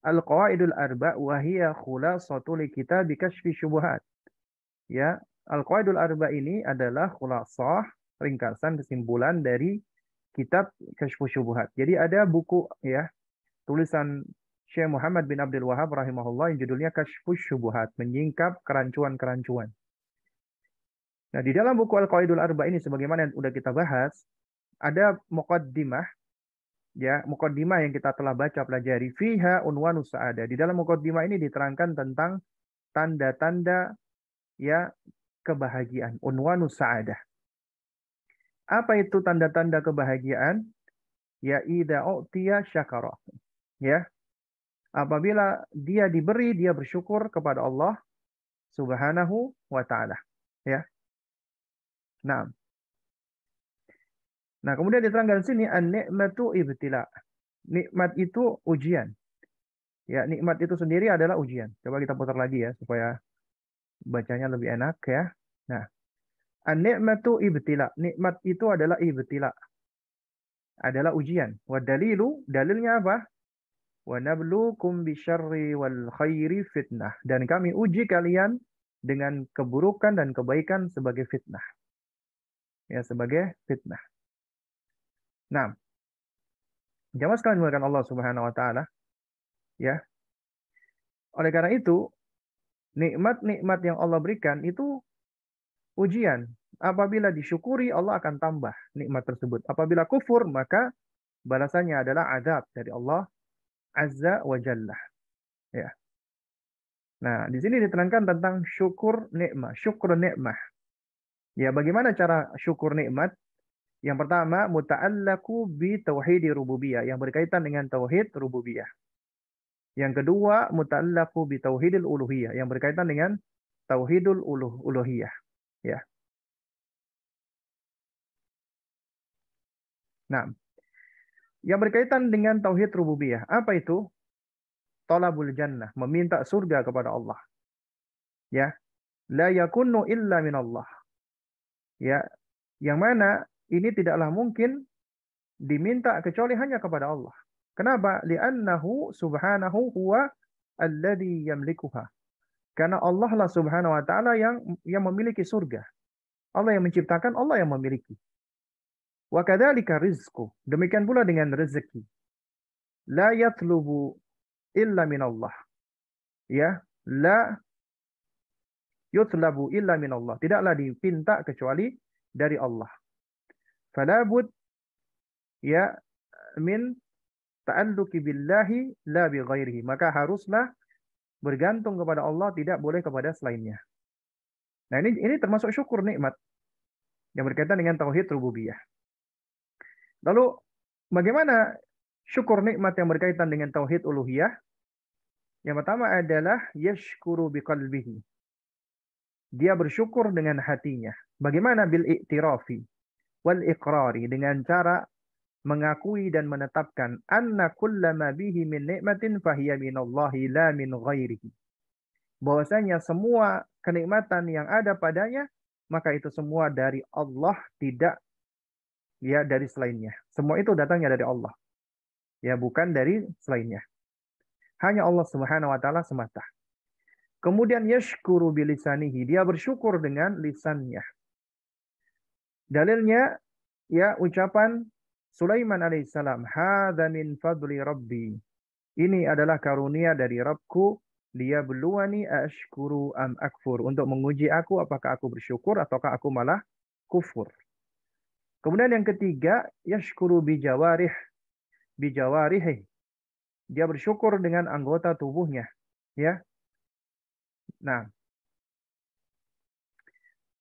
al-qawaidul arba wa hiya khulasatu li kitab kashfi syubuhat. Ya, al-qawaidul arba ini adalah khulasah, ringkasan kesimpulan dari kitab Kashfu Syubuhat. Jadi ada buku ya, tulisan Syekh Muhammad bin Abdul Wahab rahimahullah yang judulnya Kashfu Syubuhat, menyingkap kerancuan-kerancuan. Nah, di dalam buku Al-Qawaidul Arba ini sebagaimana yang sudah kita bahas, ada muqaddimah ya, muqaddimah yang kita telah baca pelajari, fiha unwanus sa'adah. Di dalam muqaddimah ini diterangkan tentang tanda-tanda ya kebahagiaan, unwanus sa'adah. Apa itu tanda-tanda kebahagiaan? Ya idza u'tiya syakara. Ya. Apabila dia diberi, dia bersyukur kepada Allah Subhanahu wa taala. Ya. Nah, kemudian diterangkan di sini an-ni'matu ibtila. Nikmat itu ujian. Ya, nikmat itu sendiri adalah ujian. Coba kita putar lagi ya supaya bacanya lebih enak ya. Nah, an-ni'matu ibtila. Nikmat itu adalah ibtila. Adalah ujian. Wa dalilu, dalilnya apa? Wa nabluukum bisyarri wal khairi fitnah. Dan kami uji kalian dengan keburukan dan kebaikan sebagai fitnah. Ya, sebagai fitnah. Nah, jamaah sekalian dimuliakan Allah Subhanahu wa taala. Ya. Oleh karena itu, nikmat-nikmat yang Allah berikan itu ujian. Apabila disyukuri, Allah akan tambah nikmat tersebut. Apabila kufur, maka balasannya adalah azab dari Allah azza wa jalla. Ya. Nah, di sini diterangkan tentang syukur nikmah, syukur nikmah. Ya, bagaimana cara syukur nikmat? Yang pertama, muta'allaku bi tauhid rububiyah, yang berkaitan dengan tauhid rububiyah. Yang kedua, muta'allaku bi tauhidil uluhiyah, yang berkaitan dengan tauhidul uluhiyah. Ya. Nah, yang berkaitan dengan tauhid rububiyah, apa itu? Talabul jannah, meminta surga kepada Allah. Ya, la yakunu illa min Allah. Ya, yang mana ini tidaklah mungkin diminta kecuali hanya kepada Allah. Kenapa? Li'annahu subhanahu huwa alladhi yamlikuha. Karena Allah lah subhanahu wa ta'ala yang memiliki surga. Allah yang menciptakan, Allah yang memiliki. Wa kadzalika rizqu. Demikian pula dengan rezeki. La yatlubu illa min Allah. Ya, la yutlabu illa min Allah. Tidaklah dipinta kecuali dari Allah. Fala bud ya min ta'alluqi billahi la bi ghairihi. Maka haruslah bergantung kepada Allah, tidak boleh kepada selainnya. Nah, ini termasuk syukur nikmat yang berkaitan dengan tauhid rububiyah. Lalu bagaimana syukur nikmat yang berkaitan dengan tauhid uluhiyah? Yang pertama adalah yashkuru biqalbihi. Dia bersyukur dengan hatinya. Bagaimana bil i'tirafi wal iqrari, dengan cara mengakui dan menetapkan anna kullama bihi min nikmatin fahiya minallahi la min ghairihi. Bahwasanya semua kenikmatan yang ada padanya, maka itu semua dari Allah, tidak ya dari selainnya. Semua itu datangnya dari Allah. Ya, bukan dari selainnya. Hanya Allah Subhanahu wa taala semata. Kemudian yashkuru bilisanihi, dia bersyukur dengan lisannya. Dalilnya ya ucapan Sulaiman alaihissalam, hadza min fadli rabbi. Ini adalah karunia dari Rabbku, liyabluwani ashkuru am akfur, untuk menguji aku apakah aku bersyukur ataukah aku malah kufur. Kemudian yang ketiga, yashkuru bijawarihi. Dia bersyukur dengan anggota tubuhnya, ya. Nah,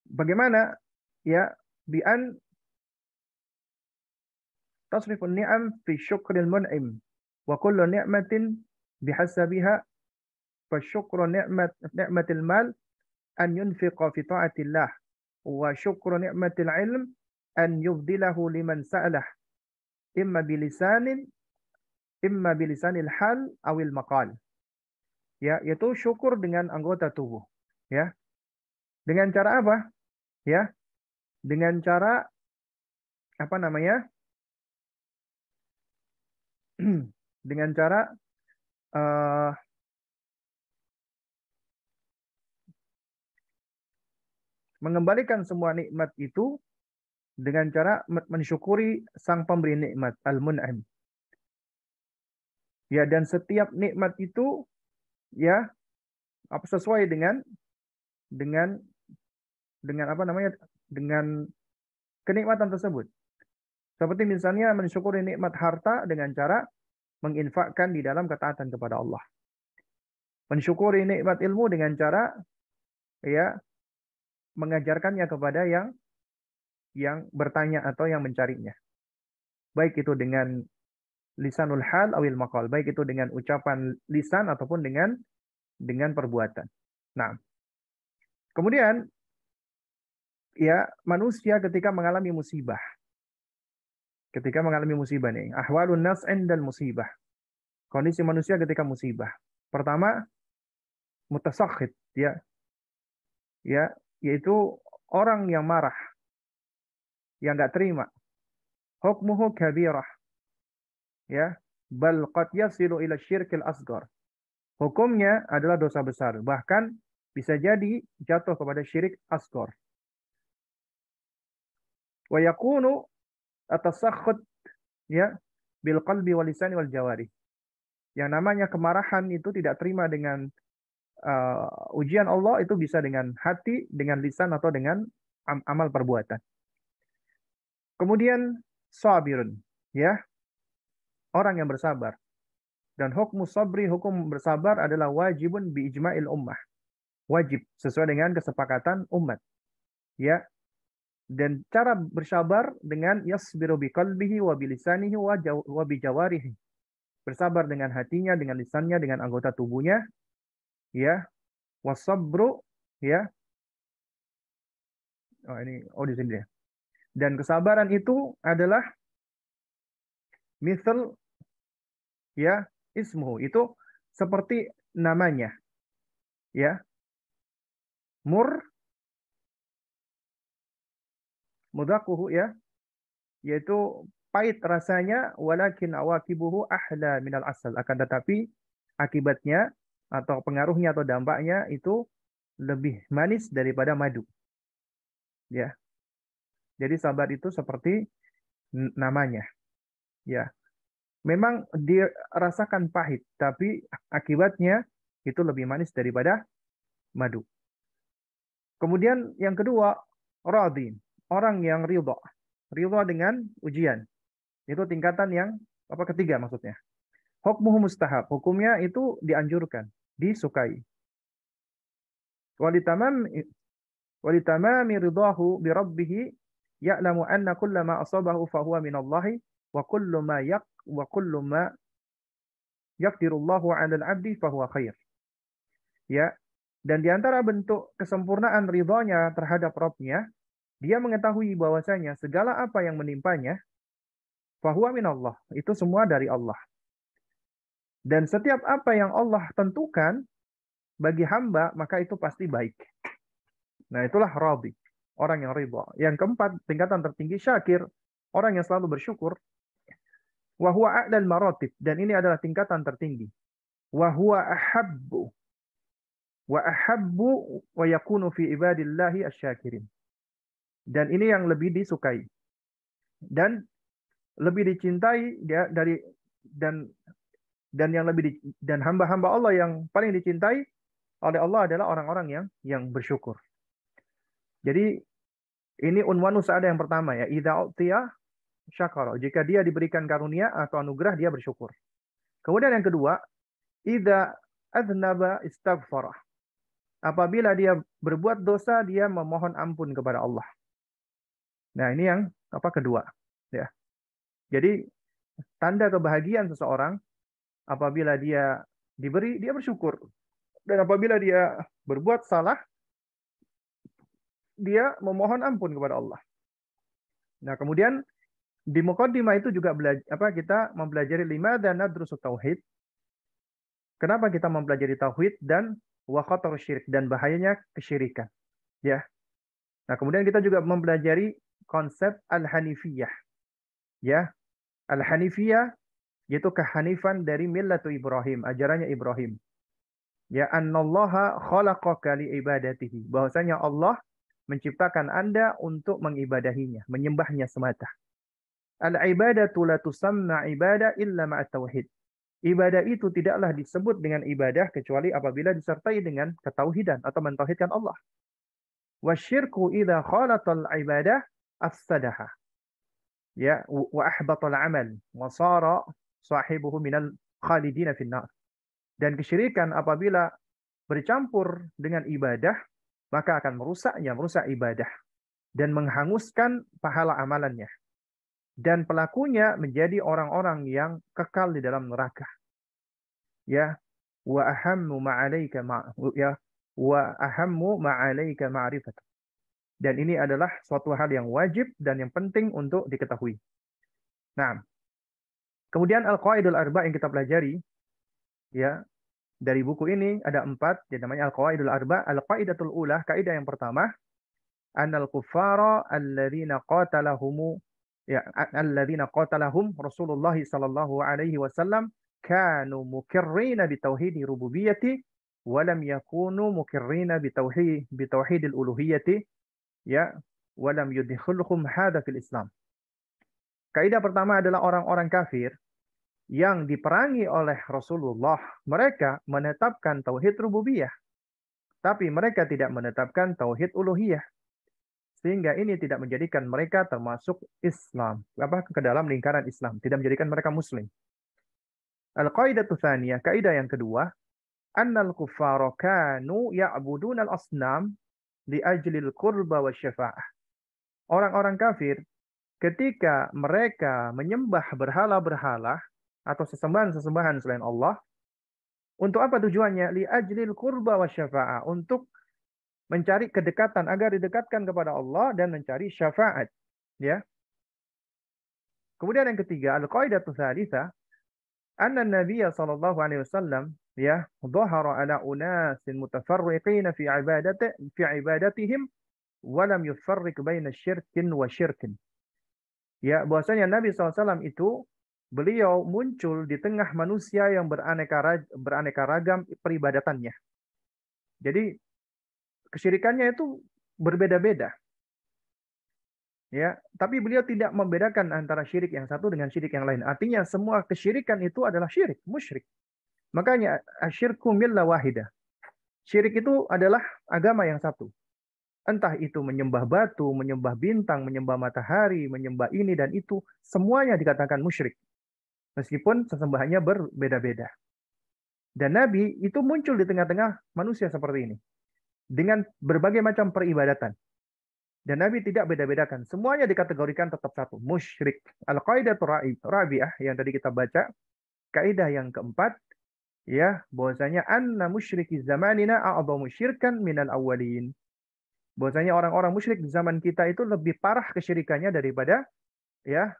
bagaimana ya bi'an tasrifun ni'am fi syukril mun'im wa kullu ni'matin bihasabiha fa syukru ni'matil mal an yunfiqa fi ta'atillah wa syukru ni'matil ilm an yubdilahu liman sa'alah imma bilisanil hal awil maqal. Ya, yaitu syukur dengan anggota tubuh. Ya. Dengan cara apa? Ya. Dengan cara apa namanya? Dengan cara mengembalikan semua nikmat itu dengan cara mensyukuri sang pemberi nikmat, al-mun'im. Ya, dan setiap nikmat itu ya apa sesuai dengan apa namanya? Dengan kenikmatan tersebut. Seperti misalnya mensyukuri nikmat harta dengan cara menginfakkan di dalam ketaatan kepada Allah. Mensyukuri nikmat ilmu dengan cara ya mengajarkannya kepada yang bertanya atau yang mencarinya. Baik itu dengan lisanul hal awil maqal, baik itu dengan ucapan lisan ataupun dengan perbuatan. Nah, kemudian ya manusia ketika mengalami musibah. Ketika mengalami musibah nih, ahwalun nas indal musibah. Kondisi manusia ketika musibah. Pertama, mutasakhit, ya. Ya, yaitu orang yang marah, yang enggak terima. Hukmuhu kabirah. Ya, bal qad yasilu ila syirkil asghar. Hukumnya adalah dosa besar, bahkan bisa jadi jatuh kepada syirik asghar. Wa yakunu atasakhut ya bil qalbi wal lisani wal jawari. Yang namanya kemarahan itu tidak terima dengan ujian Allah, itu bisa dengan hati, dengan lisan atau dengan amal perbuatan. Kemudian sabirun, ya, orang yang bersabar Dan hukmu sabri, hukum bersabar adalah wajibun bi ijma'il ummah. Wajib sesuai dengan kesepakatan umat. Ya. Dan cara bersabar dengan yasbiru bi qalbihi wa bi lisanihi wa bi jawarihi. Bersabar dengan hatinya, dengan lisannya, dengan anggota tubuhnya, ya. Wasabru, ya. Di sini ya. Dan kesabaran itu adalah misal, ya, ismuhu, itu seperti namanya, ya. Mudakuhu, ya, yaitu pahit rasanya, walakin awakibuhu ahla minal asal, akan tetapi akibatnya atau pengaruhnya atau dampaknya itu lebih manis daripada madu, ya. Jadi sabar itu seperti namanya, ya. Memang dirasakan pahit, tapi akibatnya itu lebih manis daripada madu. Kemudian yang kedua, radin, orang yang ridha. Ridha dengan ujian. Itu tingkatan yang ketiga maksudnya. Hukmuhu mustahab, hukumnya itu dianjurkan, disukai. Walitamami ridahu bi rabbih ya'lamu anna kullama asabahu fahuwa minallahi wa kullu ma yaqdirullahu 'alal 'abdi fahuwa khair. Ya. Dan di antara bentuk kesempurnaan ridhonya terhadap Rabb-nya, dia mengetahui bahwasanya segala apa yang menimpanya fahuwa minallah, itu semua dari Allah. Dan setiap apa yang Allah tentukan bagi hamba, maka itu pasti baik. Nah, itulah radhi, orang yang ridha. Yang keempat, tingkatan tertinggi syakir, orang yang selalu bersyukur. Wa huwa a'lal maratib, dan ini adalah tingkatan tertinggi. Wa huwa ahabbu wa yakunu fi ibadillahi asyakirin. Dan ini yang lebih disukai dan lebih dicintai dan yang lebih dan hamba-hamba Allah yang paling dicintai oleh Allah adalah orang-orang yang bersyukur. Jadi ini unwanu sa'adah yang pertama, ya, idza utiya syakara, jika dia diberikan karunia atau anugerah dia bersyukur. Kemudian yang kedua, idza adznaba istaghfara, apabila dia berbuat dosa dia memohon ampun kepada Allah. Nah, ini yang kedua, ya. Jadi tanda kebahagiaan seseorang apabila dia diberi, dia bersyukur. Dan apabila dia berbuat salah, dia memohon ampun kepada Allah. Nah, kemudian di muqaddimah itu juga kita mempelajari limadza nadrusu tauhid. Kenapa kita mempelajari tauhid dan wa khatar syirik, dan bahayanya kesyirikan. Ya. Nah, kemudian kita juga mempelajari konsep al-hanifiyah. Ya. Al-hanifiyah yaitu kehanifan dari millatu Ibrahim, ajarannya Ibrahim. Ya, annallaha khalaqaka li ibadatihi, bahwasanya Allah menciptakan Anda untuk mengibadahinya, menyembahnya semata. Al-ibadatu la tusamma ibadah illa ma'at tauhid. Ibadah itu tidaklah disebut dengan ibadah kecuali apabila disertai dengan ketauhidan atau mentauhidkan Allah. Wasyirku idza khalatal ibadah afsadaha. Ya, wa ahbatal amal wa sara sahibuhu minal khalidina finnar. Dan kesyirikan apabila bercampur dengan ibadah, maka akan merusak ibadah dan menghanguskan pahala amalannya. Dan pelakunya menjadi orang-orang yang kekal di dalam neraka. Ya, wa ahammu ma'alaika ma'rifat. Dan ini adalah suatu hal yang wajib dan yang penting untuk diketahui. Nah, kemudian al-qawaidul arba yang kita pelajari, ya, dari buku ini ada 4, yang namanya al-qawaidul arba. Al-qaidatul ula, kaidah yang pertama, annal kuffara alladzina qatalahum Rasulullah sallallahu alaihi wasallam kanu mukirrina bi tauhid rububiyyati wa lam yakunu mukirrina bi tauhidil uluhiyyati, ya, wa lam yudkhilhum hadha fil Islam. Kaidah pertama adalah orang-orang kafir yang diperangi oleh Rasulullah, mereka menetapkan tauhid rububiyah, tapi mereka tidak menetapkan tauhid uluhiyah. Sehingga ini tidak menjadikan mereka termasuk Islam, ke dalam lingkaran Islam, tidak menjadikan mereka muslim. Al-qaidatu tsaniyah, kaidah yang kedua, annal kuffara kanu ya'buduna al-asnam li ajlil qurba wa syafa'ah. Orang-orang kafir ketika mereka menyembah berhala-berhala atau sesembahan-sesembahan selain Allah, untuk apa tujuannya? Li ajlil qurba wa syafa'ah, untuk mencari kedekatan agar didekatkan kepada Allah dan mencari syafaat, ya. Kemudian yang ketiga, al-qaidatu tsalitsah, anna Nabiya sallallahu alaihi wasallam ya dhahara ala unasin mutafarriqin fi ibadatihim wa lam yufarriq baina syirkin wa syirkin. Ya, bahwasanya Nabi SAW itu beliau muncul di tengah manusia yang beraneka ragam peribadatannya. Jadi kesyirikannya itu berbeda-beda. Ya, tapi beliau tidak membedakan antara syirik yang satu dengan syirik yang lain. Artinya semua kesyirikan itu adalah syirik, musyrik. Makanya asyirku millah wahidah. Syirik itu adalah agama yang satu. Entah itu menyembah batu, menyembah bintang, menyembah matahari, menyembah ini dan itu, semuanya dikatakan musyrik. Meskipun sesembahannya berbeda-beda. Dan Nabi itu muncul di tengah-tengah manusia seperti ini. Dengan berbagai macam peribadatan. Dan Nabi tidak beda-bedakan. Semuanya dikategorikan tetap satu. Musyrik. Al-Qaidatu Rabi'ah yang tadi kita baca. Kaidah yang keempat. Ya, bahwasanya anna musyriki zamanina a'adhamu syirkan minal awwalin. Bahwasanya orang-orang musyrik di zaman kita itu lebih parah kesyirikannya daripada ya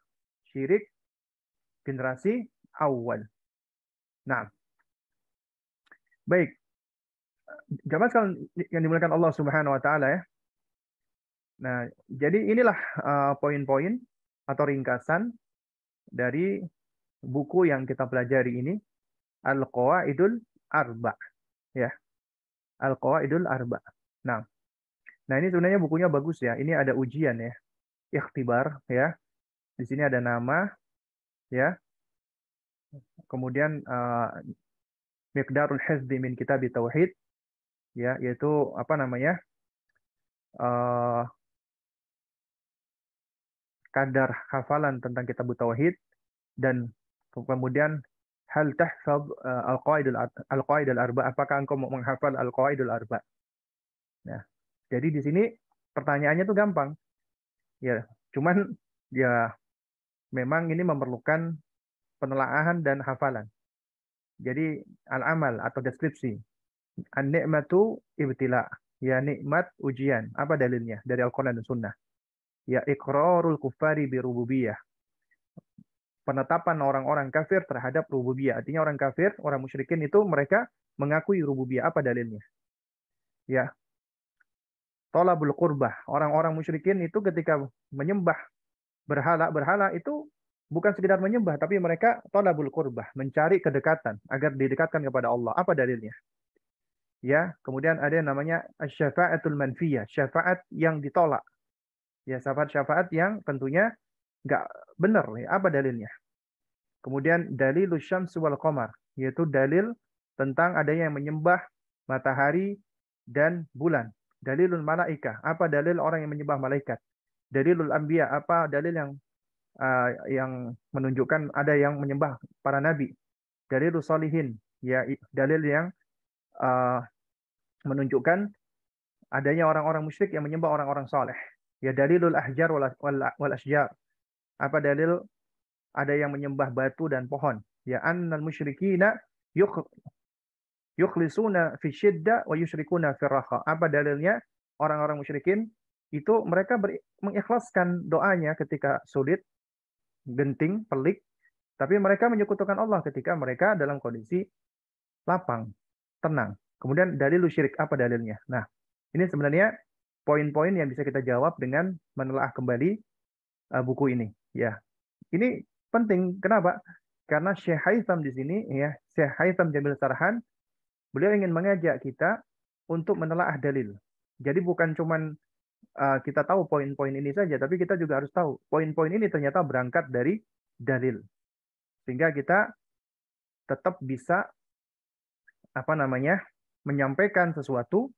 syirik generasi awal. Nah, baik. Jamaah sekalian yang dimuliakan Allah Subhanahu wa taala ya. Nah, jadi inilah poin-poin atau ringkasan dari buku yang kita pelajari ini, Al-Qawaidul Arba. Ya. Al-Qawaidul Arba. Nah, ini sebenarnya bukunya bagus ya. Ini ada ujian ya. Ikhtibar ya. Di sini ada nama ya. Kemudian Miqdarul Hifdzi min Kitab Tauhid ya, yaitu apa namanya? Kadar hafalan tentang kitab tauhid, dan kemudian hal tahfaz al-qawaidul arba, apakah engkau mau menghafal al-qawaidul arba. Nah, jadi di sini pertanyaannya tuh gampang. Ya, cuman ya memang ini memerlukan penelaahan dan hafalan. Jadi al-amal atau deskripsi. An-ni'matu ibtila. Ya, nikmat ujian. Apa dalilnya? Dari Al-Quran dan Sunnah. Ya, iqrarul kuffari birububiyah. Penetapan orang-orang kafir terhadap rububiyah. Artinya orang kafir, orang musyrikin itu mereka mengakui rububiyah. Apa dalilnya? Ya. Thalabul qurbah. Orang-orang musyrikin itu ketika menyembah berhala itu bukan sekedar menyembah, tapi mereka thalabul qurbah, mencari kedekatan agar didekatkan kepada Allah. Apa dalilnya? Ya, kemudian ada yang namanya syafa'atul manfiyah, syafaat yang ditolak. Ya, syafaat yang tentunya nggak benar. Ya. Apa dalilnya? Kemudian dalilus syams wal qamar, yaitu dalil tentang adanya yang menyembah matahari dan bulan. Dalilul malaikah, apa dalil orang yang menyembah malaikat? Dalilul anbiya, apa dalil yang menunjukkan ada yang menyembah para nabi? Dalilus solihin, ya dalil yang menunjukkan adanya orang-orang musyrik yang menyembah orang-orang saleh. Ya dalilul ahjar wal asjar. Apa dalil ada yang menyembah batu dan pohon? Ya annal musyrikina yukhlisuna fi syiddah wa yusyrikuna fi raha. Apa dalilnya? Orang-orang musyrikin itu mereka mengikhlaskan doanya ketika sulit, genting, pelik, tapi mereka menyekutukan Allah ketika mereka dalam kondisi lapang, tenang. Kemudian dalil syirik, apa dalilnya? Nah, ini sebenarnya poin-poin yang bisa kita jawab dengan menelaah kembali buku ini. Ya, ini penting. Kenapa? Karena Syekh Haitham di sini, ya, Syekh Haitham Jamil Sarhan, beliau ingin mengajak kita untuk menelaah dalil. Jadi bukan cuman kita tahu poin-poin ini saja, tapi kita juga harus tahu poin-poin ini ternyata berangkat dari dalil, sehingga kita tetap bisa menyampaikan sesuatu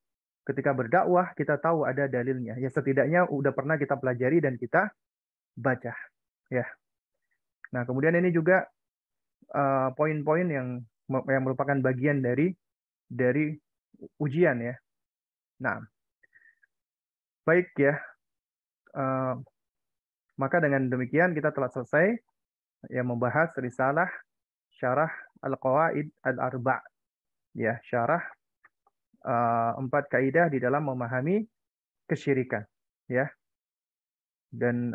ketika berdakwah, kita tahu ada dalilnya. Ya setidaknya udah pernah kita pelajari dan kita baca. Ya. Nah kemudian ini juga poin-poin yang merupakan bagian dari ujian ya. Nah, baik ya. Eh, maka dengan demikian kita telah selesai yang membahas risalah syarah Al-Qawaid Al-Arba' ya, syarah 4 kaidah di dalam memahami kesyirikan ya. Dan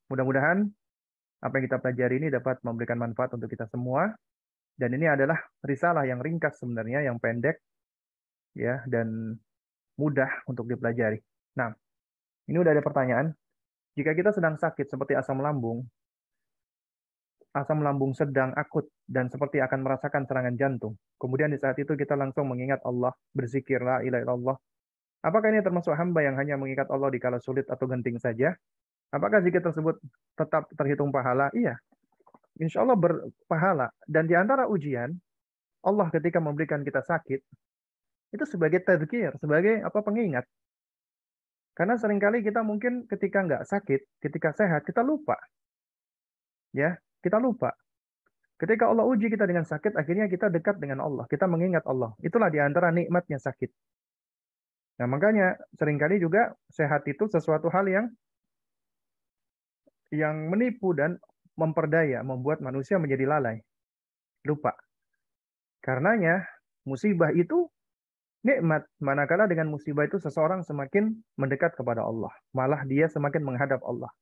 mudah-mudahan apa yang kita pelajari ini dapat memberikan manfaat untuk kita semua. Dan ini adalah risalah yang ringkas sebenarnya, yang pendek ya, dan mudah untuk dipelajari. Nah, ini udah ada pertanyaan. Jika kita sedang sakit seperti asam lambung sedang akut dan seperti akan merasakan serangan jantung, kemudian di saat itu kita langsung mengingat Allah, berzikir la ilaha illallah. Apakah ini termasuk hamba yang hanya mengingat Allah di kala sulit atau genting saja? Apakah zikir tersebut tetap terhitung pahala? Iya, insya Allah berpahala. Dan di antara ujian, Allah ketika memberikan kita sakit, itu sebagai tadzkir, sebagai apa, pengingat. Karena seringkali kita mungkin ketika nggak sakit, ketika sehat, kita lupa. Ya, kita lupa. Ketika Allah uji kita dengan sakit, akhirnya kita dekat dengan Allah. Kita mengingat Allah. Itulah di antara nikmatnya sakit. Nah, makanya seringkali juga sehat itu sesuatu hal yang menipu dan memperdaya, membuat manusia menjadi lalai. Lupa. Karenanya, musibah itu nikmat. Manakala dengan musibah itu seseorang semakin mendekat kepada Allah. Malah dia semakin menghadap Allah.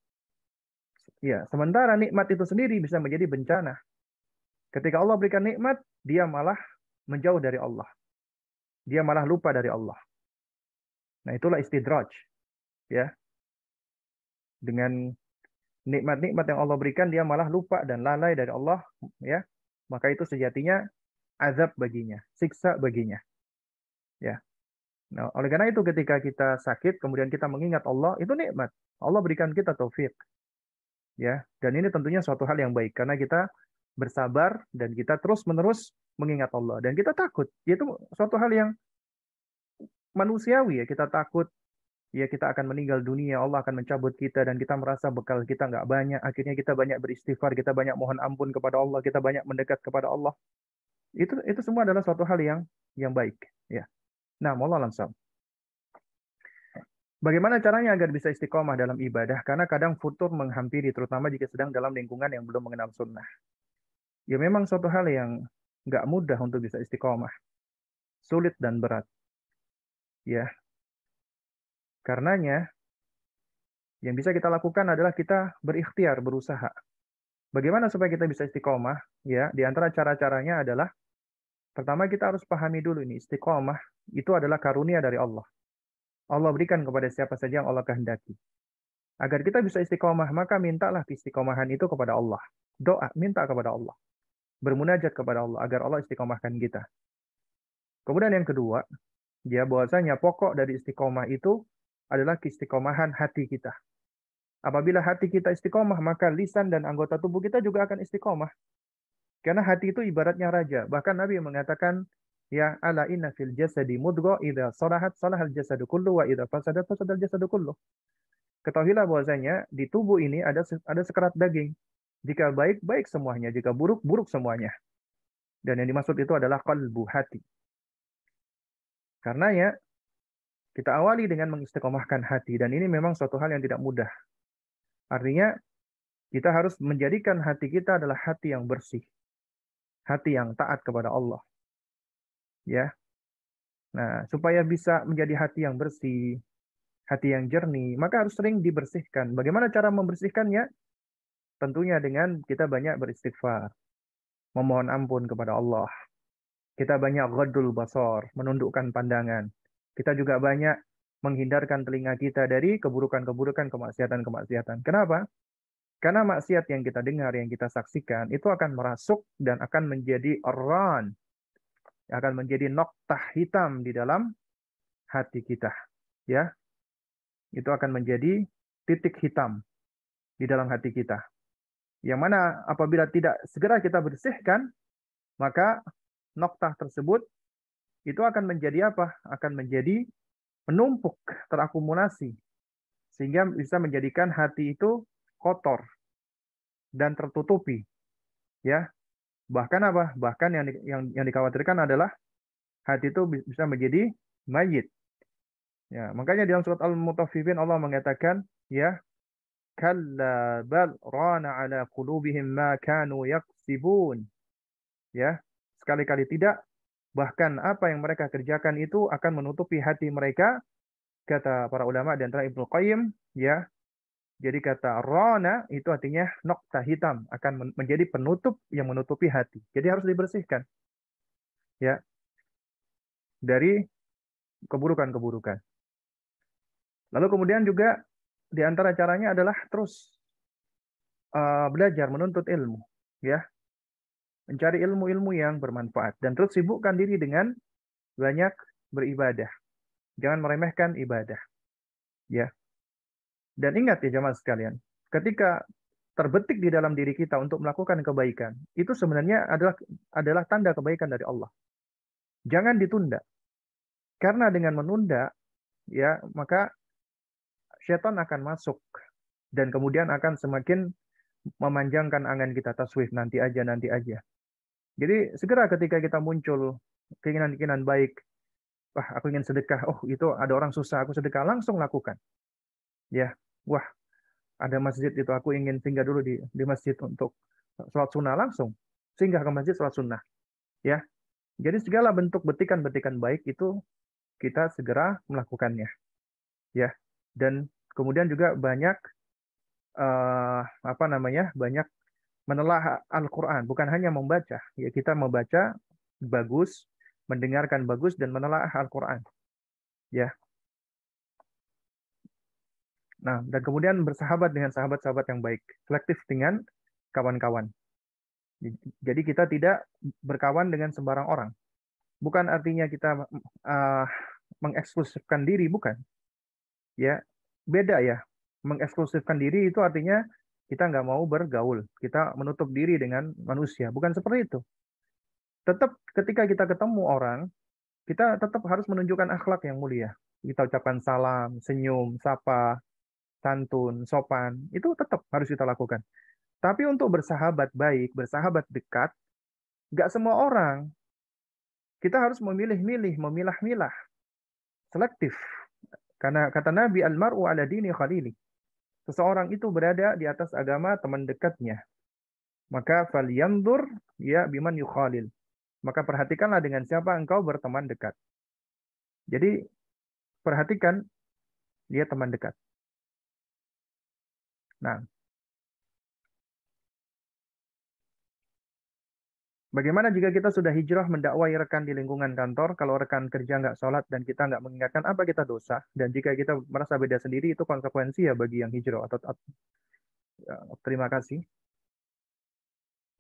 Ya, sementara nikmat itu sendiri bisa menjadi bencana. Ketika Allah berikan nikmat, dia malah menjauh dari Allah. Dia malah lupa dari Allah. Nah, itulah istidraj. Ya. Dengan nikmat-nikmat yang Allah berikan, dia malah lupa dan lalai dari Allah. Ya. Maka itu sejatinya azab baginya, siksa baginya. Ya. Nah, oleh karena itu ketika kita sakit, kemudian kita mengingat Allah, itu nikmat. Allah berikan kita taufik. Ya. Dan ini tentunya suatu hal yang baik, karena kita bersabar dan kita terus-menerus mengingat Allah. Dan kita takut. Itu suatu hal yang manusiawi ya. Kita takut ya kita akan meninggal dunia, Allah akan mencabut kita, dan kita merasa bekal kita nggak banyak. Akhirnya kita banyak beristighfar, kita banyak mohon ampun kepada Allah, kita banyak mendekat kepada Allah. Itu semua adalah suatu hal yang baik. Ya. Nah, Allah langsung. Bagaimana caranya agar bisa istiqomah dalam ibadah? Karena kadang futur menghampiri, terutama jika sedang dalam lingkungan yang belum mengenal sunnah. Ya memang suatu hal yang nggak mudah untuk bisa istiqomah. Sulit dan berat. Ya, karenanya yang bisa kita lakukan adalah kita berikhtiar, berusaha. Bagaimana supaya kita bisa istiqomah? Ya, di antara cara-caranya adalah pertama kita harus pahami dulu ini istiqomah itu adalah karunia dari Allah. Allah berikan kepada siapa saja yang Allah kehendaki. Agar kita bisa istiqomah, maka mintalah istiqomahan itu kepada Allah. Doa, minta kepada Allah. Bermunajat kepada Allah agar Allah istiqomahkan kita. Kemudian yang kedua, ya bahwasanya pokok dari istiqomah itu adalah keistiqomahan hati kita. Apabila hati kita istiqomah, maka lisan dan anggota tubuh kita juga akan istiqomah. Karena hati itu ibaratnya raja. Bahkan Nabi mengatakan, ya ala inna fil jasadi mudghah idza salahat salahal jasadu kullu wa idza fasadat fasadal jasadu kullu. Ketahuilah bahwasanya di tubuh ini ada sekerat daging. Jika baik, baik semuanya. Jika buruk, buruk semuanya. Dan yang dimaksud itu adalah qalbu, hati. Karena ya, kita awali dengan mengistiqomahkan hati. Dan ini memang suatu hal yang tidak mudah. Artinya, kita harus menjadikan hati kita adalah hati yang bersih. Hati yang taat kepada Allah. Ya. Nah, supaya bisa menjadi hati yang bersih, hati yang jernih, maka harus sering dibersihkan. Bagaimana cara membersihkannya? Tentunya dengan kita banyak beristighfar, memohon ampun kepada Allah. Kita banyak ghaddul basar, menundukkan pandangan. Kita juga banyak menghindarkan telinga kita dari keburukan-keburukan, kemaksiatan-kemaksiatan. Kenapa? Karena maksiat yang kita dengar, yang kita saksikan, itu akan merasuk dan akan menjadi arran, akan menjadi noktah hitam di dalam hati kita. Ya, itu akan menjadi titik hitam di dalam hati kita. Yang mana apabila tidak segera kita bersihkan, maka noktah tersebut itu akan menjadi apa? Akan menjadi menumpuk, terakumulasi. Sehingga bisa menjadikan hati itu kotor dan tertutupi. Ya, bahkan apa? Bahkan yang dikhawatirkan adalah hati itu bisa menjadi mayit. Ya, makanya dalam surat Al-Mutaffifin Allah mengatakan, ya, kalla bal rana ala qulubihim ma kanu yaksibun. Ya, sekali-kali tidak, bahkan apa yang mereka kerjakan itu akan menutupi hati mereka, kata para ulama dan antara Ibnu Qayyim, ya. Jadi kata rana itu artinya nokta hitam, akan menjadi penutup yang menutupi hati. Jadi harus dibersihkan, ya, dari keburukan-keburukan. Lalu kemudian juga di antara caranya adalah terus belajar menuntut ilmu, ya, mencari ilmu-ilmu yang bermanfaat dan terus sibukkan diri dengan banyak beribadah. Jangan meremehkan ibadah, ya. Dan ingat ya jamaah sekalian, ketika terbetik di dalam diri kita untuk melakukan kebaikan, itu sebenarnya adalah tanda kebaikan dari Allah. Jangan ditunda. Karena dengan menunda, ya, maka setan akan masuk dan kemudian akan semakin memanjangkan angan kita, taswif, nanti aja, nanti aja. Jadi segera ketika kita muncul keinginan-keinginan baik, wah aku ingin sedekah, oh itu ada orang susah, aku sedekah, langsung lakukan. Ya, wah ada masjid itu, aku ingin singgah dulu di masjid untuk sholat sunnah, langsung singgah ke masjid sholat sunnah. Ya, jadi segala bentuk betikan-betikan baik itu kita segera melakukannya. Ya, dan kemudian juga banyak apa namanya, banyak menelah Al-Quran, bukan hanya membaca. Ya, kita membaca bagus, mendengarkan bagus, dan menelah Al-Quran. Ya, nah, dan kemudian bersahabat dengan sahabat-sahabat yang baik, selektif dengan kawan-kawan. Jadi kita tidak berkawan dengan sembarang orang. Bukan artinya kita uh, mengeksklusifkan diri, bukan. Ya, beda ya. Mengeksklusifkan diri itu artinya kita nggak mau bergaul, kita menutup diri dengan manusia. Bukan seperti itu. Tetap ketika kita ketemu orang, kita tetap harus menunjukkan akhlak yang mulia. Kita ucapkan salam, senyum, sapa, santun, sopan, itu tetap harus kita lakukan. Tapi untuk bersahabat baik, bersahabat dekat, nggak semua orang. Kita harus memilih-milih, memilah-milah, selektif. Karena kata Nabi, almaru ala dini khalili. Seseorang itu berada di atas agama teman dekatnya. Maka falyanzur ya biman yukhalil. Maka perhatikanlah dengan siapa engkau berteman dekat. Jadi perhatikan dia teman dekat. Nah, bagaimana jika kita sudah hijrah mendakwai rekan di lingkungan kantor, kalau rekan kerja nggak sholat dan kita nggak mengingatkan, apa kita dosa? Dan jika kita merasa beda sendiri, itu konsekuensi ya bagi yang hijrah. Terima kasih.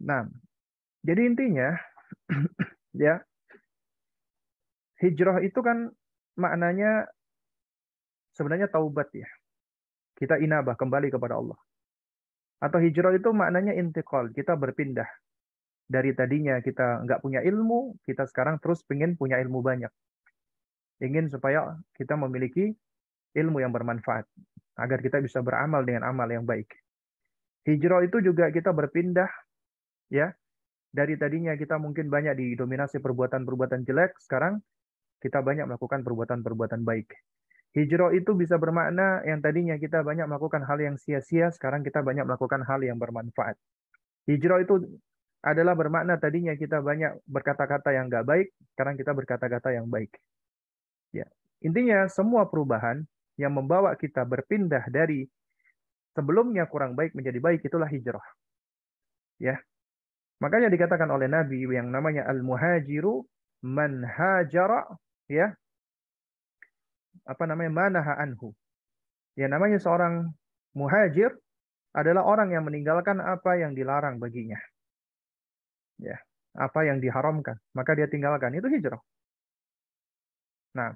Nah, jadi intinya, ya, hijrah itu kan maknanya sebenarnya taubat ya. Kita inabah, kembali kepada Allah. Atau hijrah itu maknanya intiqal, kita berpindah. Dari tadinya kita nggak punya ilmu, kita sekarang terus pengen punya ilmu banyak. Ingin supaya kita memiliki ilmu yang bermanfaat, agar kita bisa beramal dengan amal yang baik. Hijrah itu juga kita berpindah, ya. Dari tadinya kita mungkin banyak didominasi perbuatan-perbuatan jelek, sekarang kita banyak melakukan perbuatan-perbuatan baik. Hijrah itu bisa bermakna yang tadinya kita banyak melakukan hal yang sia-sia, sekarang kita banyak melakukan hal yang bermanfaat. Hijrah itu adalah bermakna tadinya kita banyak berkata-kata yang nggak baik, sekarang kita berkata-kata yang baik. Ya, intinya semua perubahan yang membawa kita berpindah dari sebelumnya kurang baik menjadi baik itulah hijrah. Ya, makanya dikatakan oleh Nabi yang namanya al-muhajiru man hajara, ya, apa namanya, manaha anhu. Ya, namanya seorang muhajir adalah orang yang meninggalkan apa yang dilarang baginya. Ya, apa yang diharamkan, maka dia tinggalkan. Itu hijrah. Nah,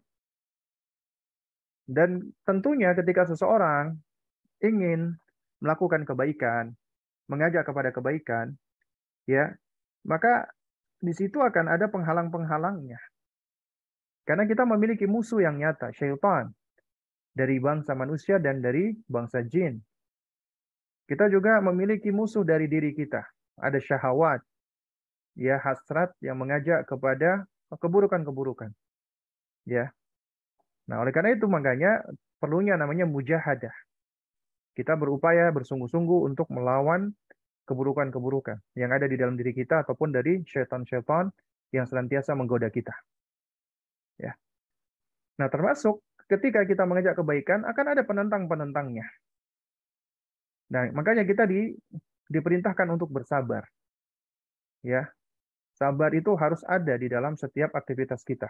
dan tentunya ketika seseorang ingin melakukan kebaikan, mengajak kepada kebaikan, ya, maka di situ akan ada penghalang-penghalangnya. Karena kita memiliki musuh yang nyata, syaitan, dari bangsa manusia dan dari bangsa jin. Kita juga memiliki musuh dari diri kita. ada syahwat, ya hasrat yang mengajak kepada keburukan-keburukan, ya. Nah, oleh karena itu makanya perlunya namanya mujahadah. Kita berupaya bersungguh-sungguh untuk melawan keburukan-keburukan yang ada di dalam diri kita ataupun dari syaitan-syaitan yang senantiasa menggoda kita, ya. Nah, termasuk ketika kita mengajak kebaikan akan ada penentang-penentangnya. Nah, makanya kita diperintahkan untuk bersabar, ya. Sabar itu harus ada di dalam setiap aktivitas kita.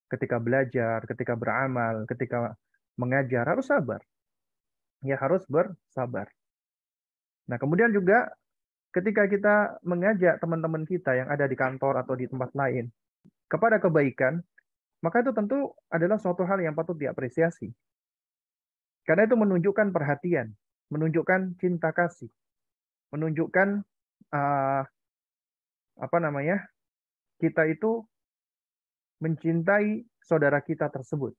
Ketika belajar, ketika beramal, ketika mengajar harus sabar. Ya, harus bersabar. Nah, kemudian juga ketika kita mengajak teman-teman kita yang ada di kantor atau di tempat lain kepada kebaikan, maka itu tentu adalah suatu hal yang patut diapresiasi. Karena itu menunjukkan perhatian, menunjukkan cinta kasih, menunjukkan uh, apa namanya, kita itu mencintai saudara kita tersebut.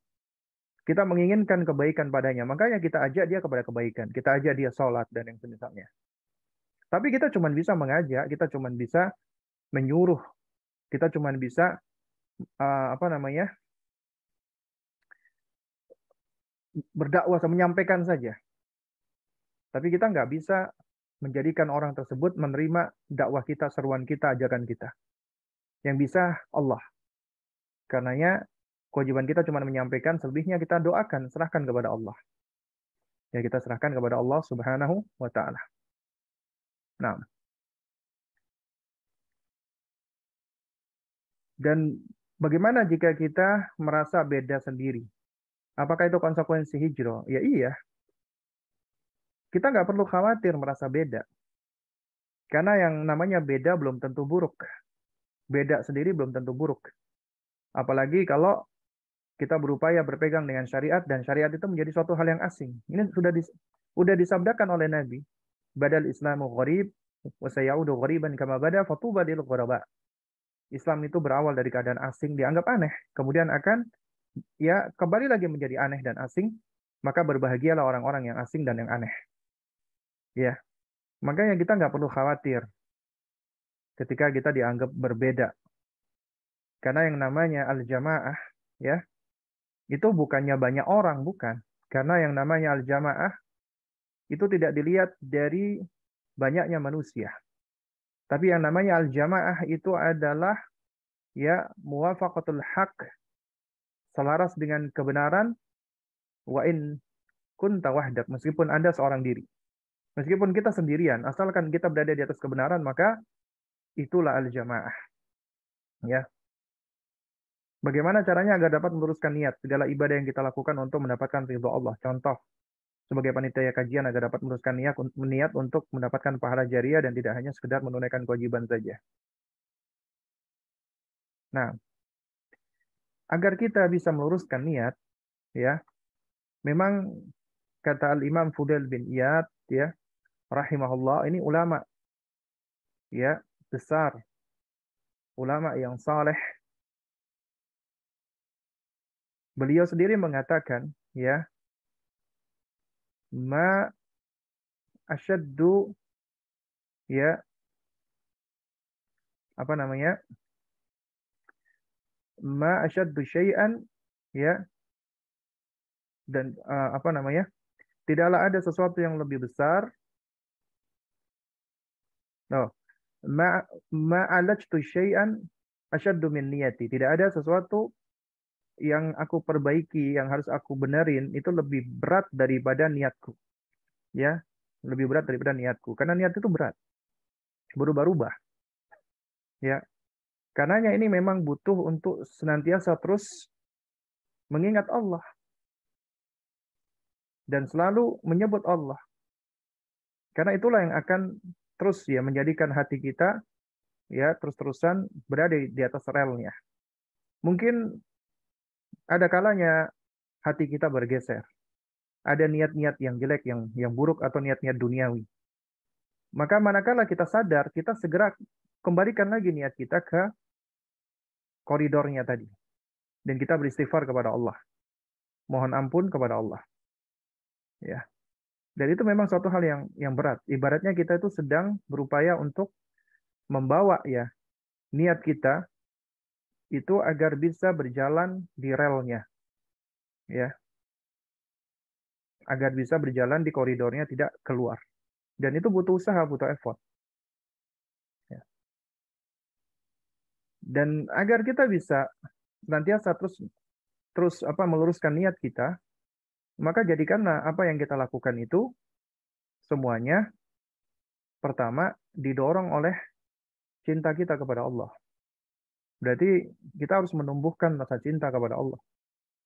Kita menginginkan kebaikan padanya, makanya kita ajak dia kepada kebaikan, kita ajak dia sholat dan yang semisalnya. Tapi kita cuma bisa mengajak, kita cuma bisa menyuruh, kita cuma bisa apa namanya, berdakwah, menyampaikan saja. Tapi kita nggak bisa menjadikan orang tersebut menerima dakwah kita, seruan kita, ajakan kita. Yang bisa Allah. Karenanya kewajiban kita cuma menyampaikan, selebihnya kita doakan, serahkan kepada Allah. Ya, kita serahkan kepada Allah Subhanahu wa taala. Nah, dan bagaimana jika kita merasa beda sendiri? Apakah itu konsekuensi hijrah? Ya iya, kita nggak perlu khawatir merasa beda. Karena yang namanya beda belum tentu buruk. Beda sendiri belum tentu buruk. Apalagi kalau kita berupaya berpegang dengan syariat dan syariat itu menjadi suatu hal yang asing. Ini sudah disabdakan oleh Nabi. Badal Islamu gharib wa sayaudu ghariban kama bada fatuba lil ghuraba. Islam itu berawal dari keadaan asing dianggap aneh, kemudian akan ya kembali lagi menjadi aneh dan asing, maka berbahagialah orang-orang yang asing dan yang aneh. Ya, makanya kita nggak perlu khawatir ketika kita dianggap berbeda. Karena yang namanya al-jamaah, ya, itu bukannya banyak orang, bukan. Karena yang namanya al-jamaah itu tidak dilihat dari banyaknya manusia. Tapi yang namanya al-jamaah itu adalah ya muwafaqatul haq, selaras dengan kebenaran, wa in kunta wahdak, meskipun Anda seorang diri. Meskipun kita sendirian, asalkan kita berada di atas kebenaran, maka itulah al-jamaah. Ya. Bagaimana caranya agar dapat meluruskan niat segala ibadah yang kita lakukan untuk mendapatkan ridho Allah? Contoh, sebagai panitia kajian agar dapat meluruskan niat untuk mendapatkan pahala jariah dan tidak hanya sekedar menunaikan kewajiban saja. Nah, agar kita bisa meluruskan niat, ya, memang kata Al-Imam Fudail bin Iyad, ya, rahimahullah, ini ulama, ya, besar, ulama yang saleh. Beliau sendiri mengatakan, ya, ma asyaddu, ya, apa namanya, ma asyaddu syai'an, ya, dan apa namanya, tidaklah ada sesuatu yang lebih besar, no, ma alajtu syai'an asyaddu min niyati. Tidak ada sesuatu yang aku perbaiki, yang harus aku benerin itu lebih berat daripada niatku. Ya, lebih berat daripada niatku. Karena niat itu berat, berubah-ubah. Ya, karenanya ini memang butuh untuk senantiasa terus mengingat Allah dan selalu menyebut Allah. Karena itulah yang akan terus ya menjadikan hati kita ya terus-terusan berada di atas relnya. Mungkin ada kalanya hati kita bergeser. Ada niat-niat yang jelek, yang buruk atau niat-niat duniawi. Maka manakala kita sadar, kita segera kembalikan lagi niat kita ke koridornya tadi. Dan kita beristighfar kepada Allah. Mohon ampun kepada Allah. Ya. Dan itu memang suatu hal yang berat. Ibaratnya kita itu sedang berupaya untuk membawa ya niat kita itu agar bisa berjalan di relnya, ya, agar bisa berjalan di koridornya tidak keluar. Dan itu butuh usaha, butuh effort. Ya. Dan agar kita bisa senantiasa terus terus meluruskan niat kita, maka jadikanlah apa yang kita lakukan itu semuanya pertama didorong oleh cinta kita kepada Allah. Berarti kita harus menumbuhkan rasa cinta kepada Allah.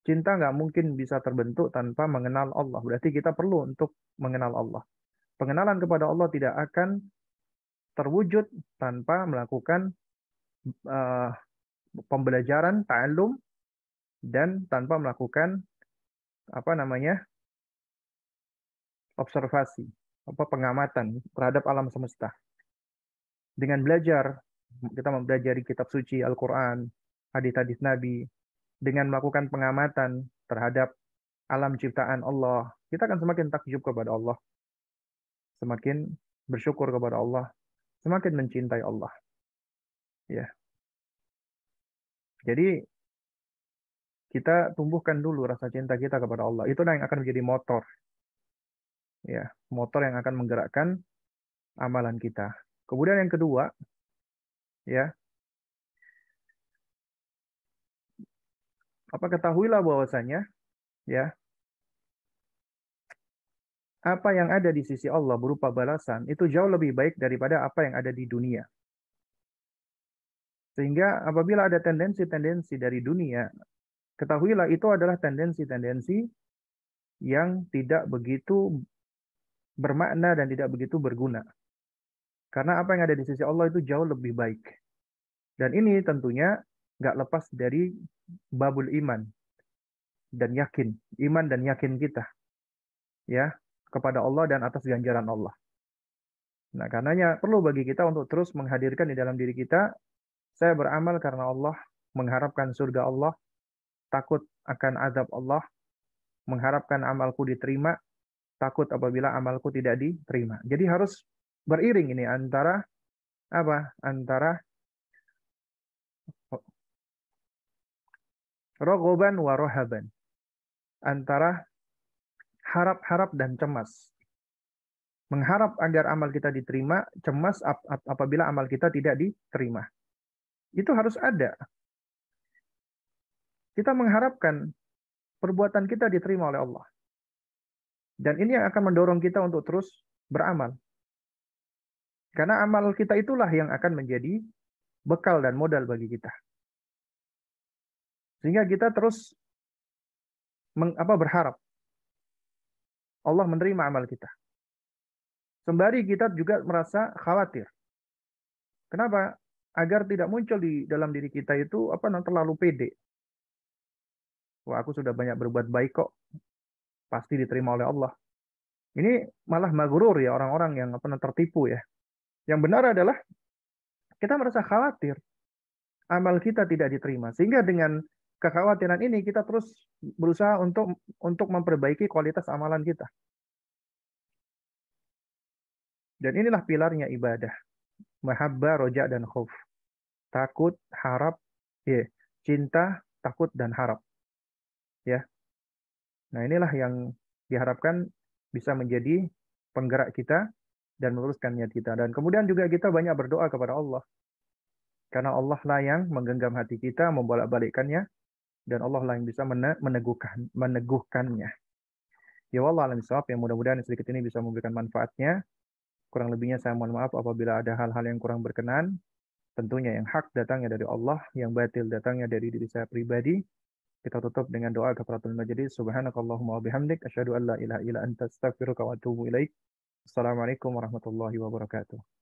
Cinta nggak mungkin bisa terbentuk tanpa mengenal Allah. Berarti kita perlu untuk mengenal Allah. Pengenalan kepada Allah tidak akan terwujud tanpa melakukan uh, pembelajaran, ta'allum, dan tanpa melakukan observasi, pengamatan terhadap alam semesta. Dengan belajar, kita mempelajari kitab suci Al-Quran, hadis-hadis Nabi, dengan melakukan pengamatan terhadap alam ciptaan Allah, kita akan semakin takjub kepada Allah, semakin bersyukur kepada Allah, semakin mencintai Allah. Ya. Jadi kita tumbuhkan dulu rasa cinta kita kepada Allah. Itulah yang akan menjadi motor. Ya, motor yang akan menggerakkan amalan kita. Kemudian yang kedua, ya, ketahuilah bahwasanya, ya, apa yang ada di sisi Allah berupa balasan itu jauh lebih baik daripada apa yang ada di dunia. Sehingga apabila ada tendensi-tendensi dari dunia, ketahuilah itu adalah tendensi-tendensi yang tidak begitu bermakna dan tidak begitu berguna. Karena apa yang ada di sisi Allah itu jauh lebih baik. Dan ini tentunya nggak lepas dari babul iman dan yakin. Iman dan yakin kita, ya, kepada Allah dan atas ganjaran Allah. Nah, karenanya perlu bagi kita untuk terus menghadirkan di dalam diri kita, saya beramal karena Allah, mengharapkan surga Allah, takut akan azab Allah, mengharapkan amalku diterima, takut apabila amalku tidak diterima. Jadi harus beriring ini antara Antara rogoban wa rohaban. Antara harap-harap dan cemas. Mengharap agar amal kita diterima, cemas apabila amal kita tidak diterima. Itu harus ada. Kita mengharapkan perbuatan kita diterima oleh Allah. Dan ini yang akan mendorong kita untuk terus beramal. Karena amal kita itulah yang akan menjadi bekal dan modal bagi kita. Sehingga kita terus berharap Allah menerima amal kita. Sembari kita juga merasa khawatir. Kenapa? Agar tidak muncul di dalam diri kita itu terlalu pede. Wah, aku sudah banyak berbuat baik kok. Pasti diterima oleh Allah. Ini malah maghrur ya, orang-orang yang tertipu ya. Yang benar adalah kita merasa khawatir amal kita tidak diterima. Sehingga dengan kekhawatiran ini kita terus berusaha untuk memperbaiki kualitas amalan kita. Dan inilah pilarnya ibadah. Mahabbah, roja, dan khauf. Takut, harap, ya, cinta, takut, dan harap. Ya. Nah, inilah yang diharapkan bisa menjadi penggerak kita dan meluruskan niat kita. Dan kemudian juga kita banyak berdoa kepada Allah. Karena Allah lah yang menggenggam hati kita, membolak-balikkannya, dan Allah lah yang bisa meneguhkannya. Ya Allah alam bisawab, yang mudah-mudahan sedikit ini bisa memberikan manfaatnya. Kurang lebihnya saya mohon maaf apabila ada hal-hal yang kurang berkenan. Tentunya yang hak datangnya dari Allah, yang batil datangnya dari diri saya pribadi. Kita tutup dengan doa kafaratul majelis. Subhanakallahumma wa bihamdik asyhadu an la ilaha illa anta astaghfiruka wa atubu ilaik. Assalamualaikum warahmatullahi wabarakatuh.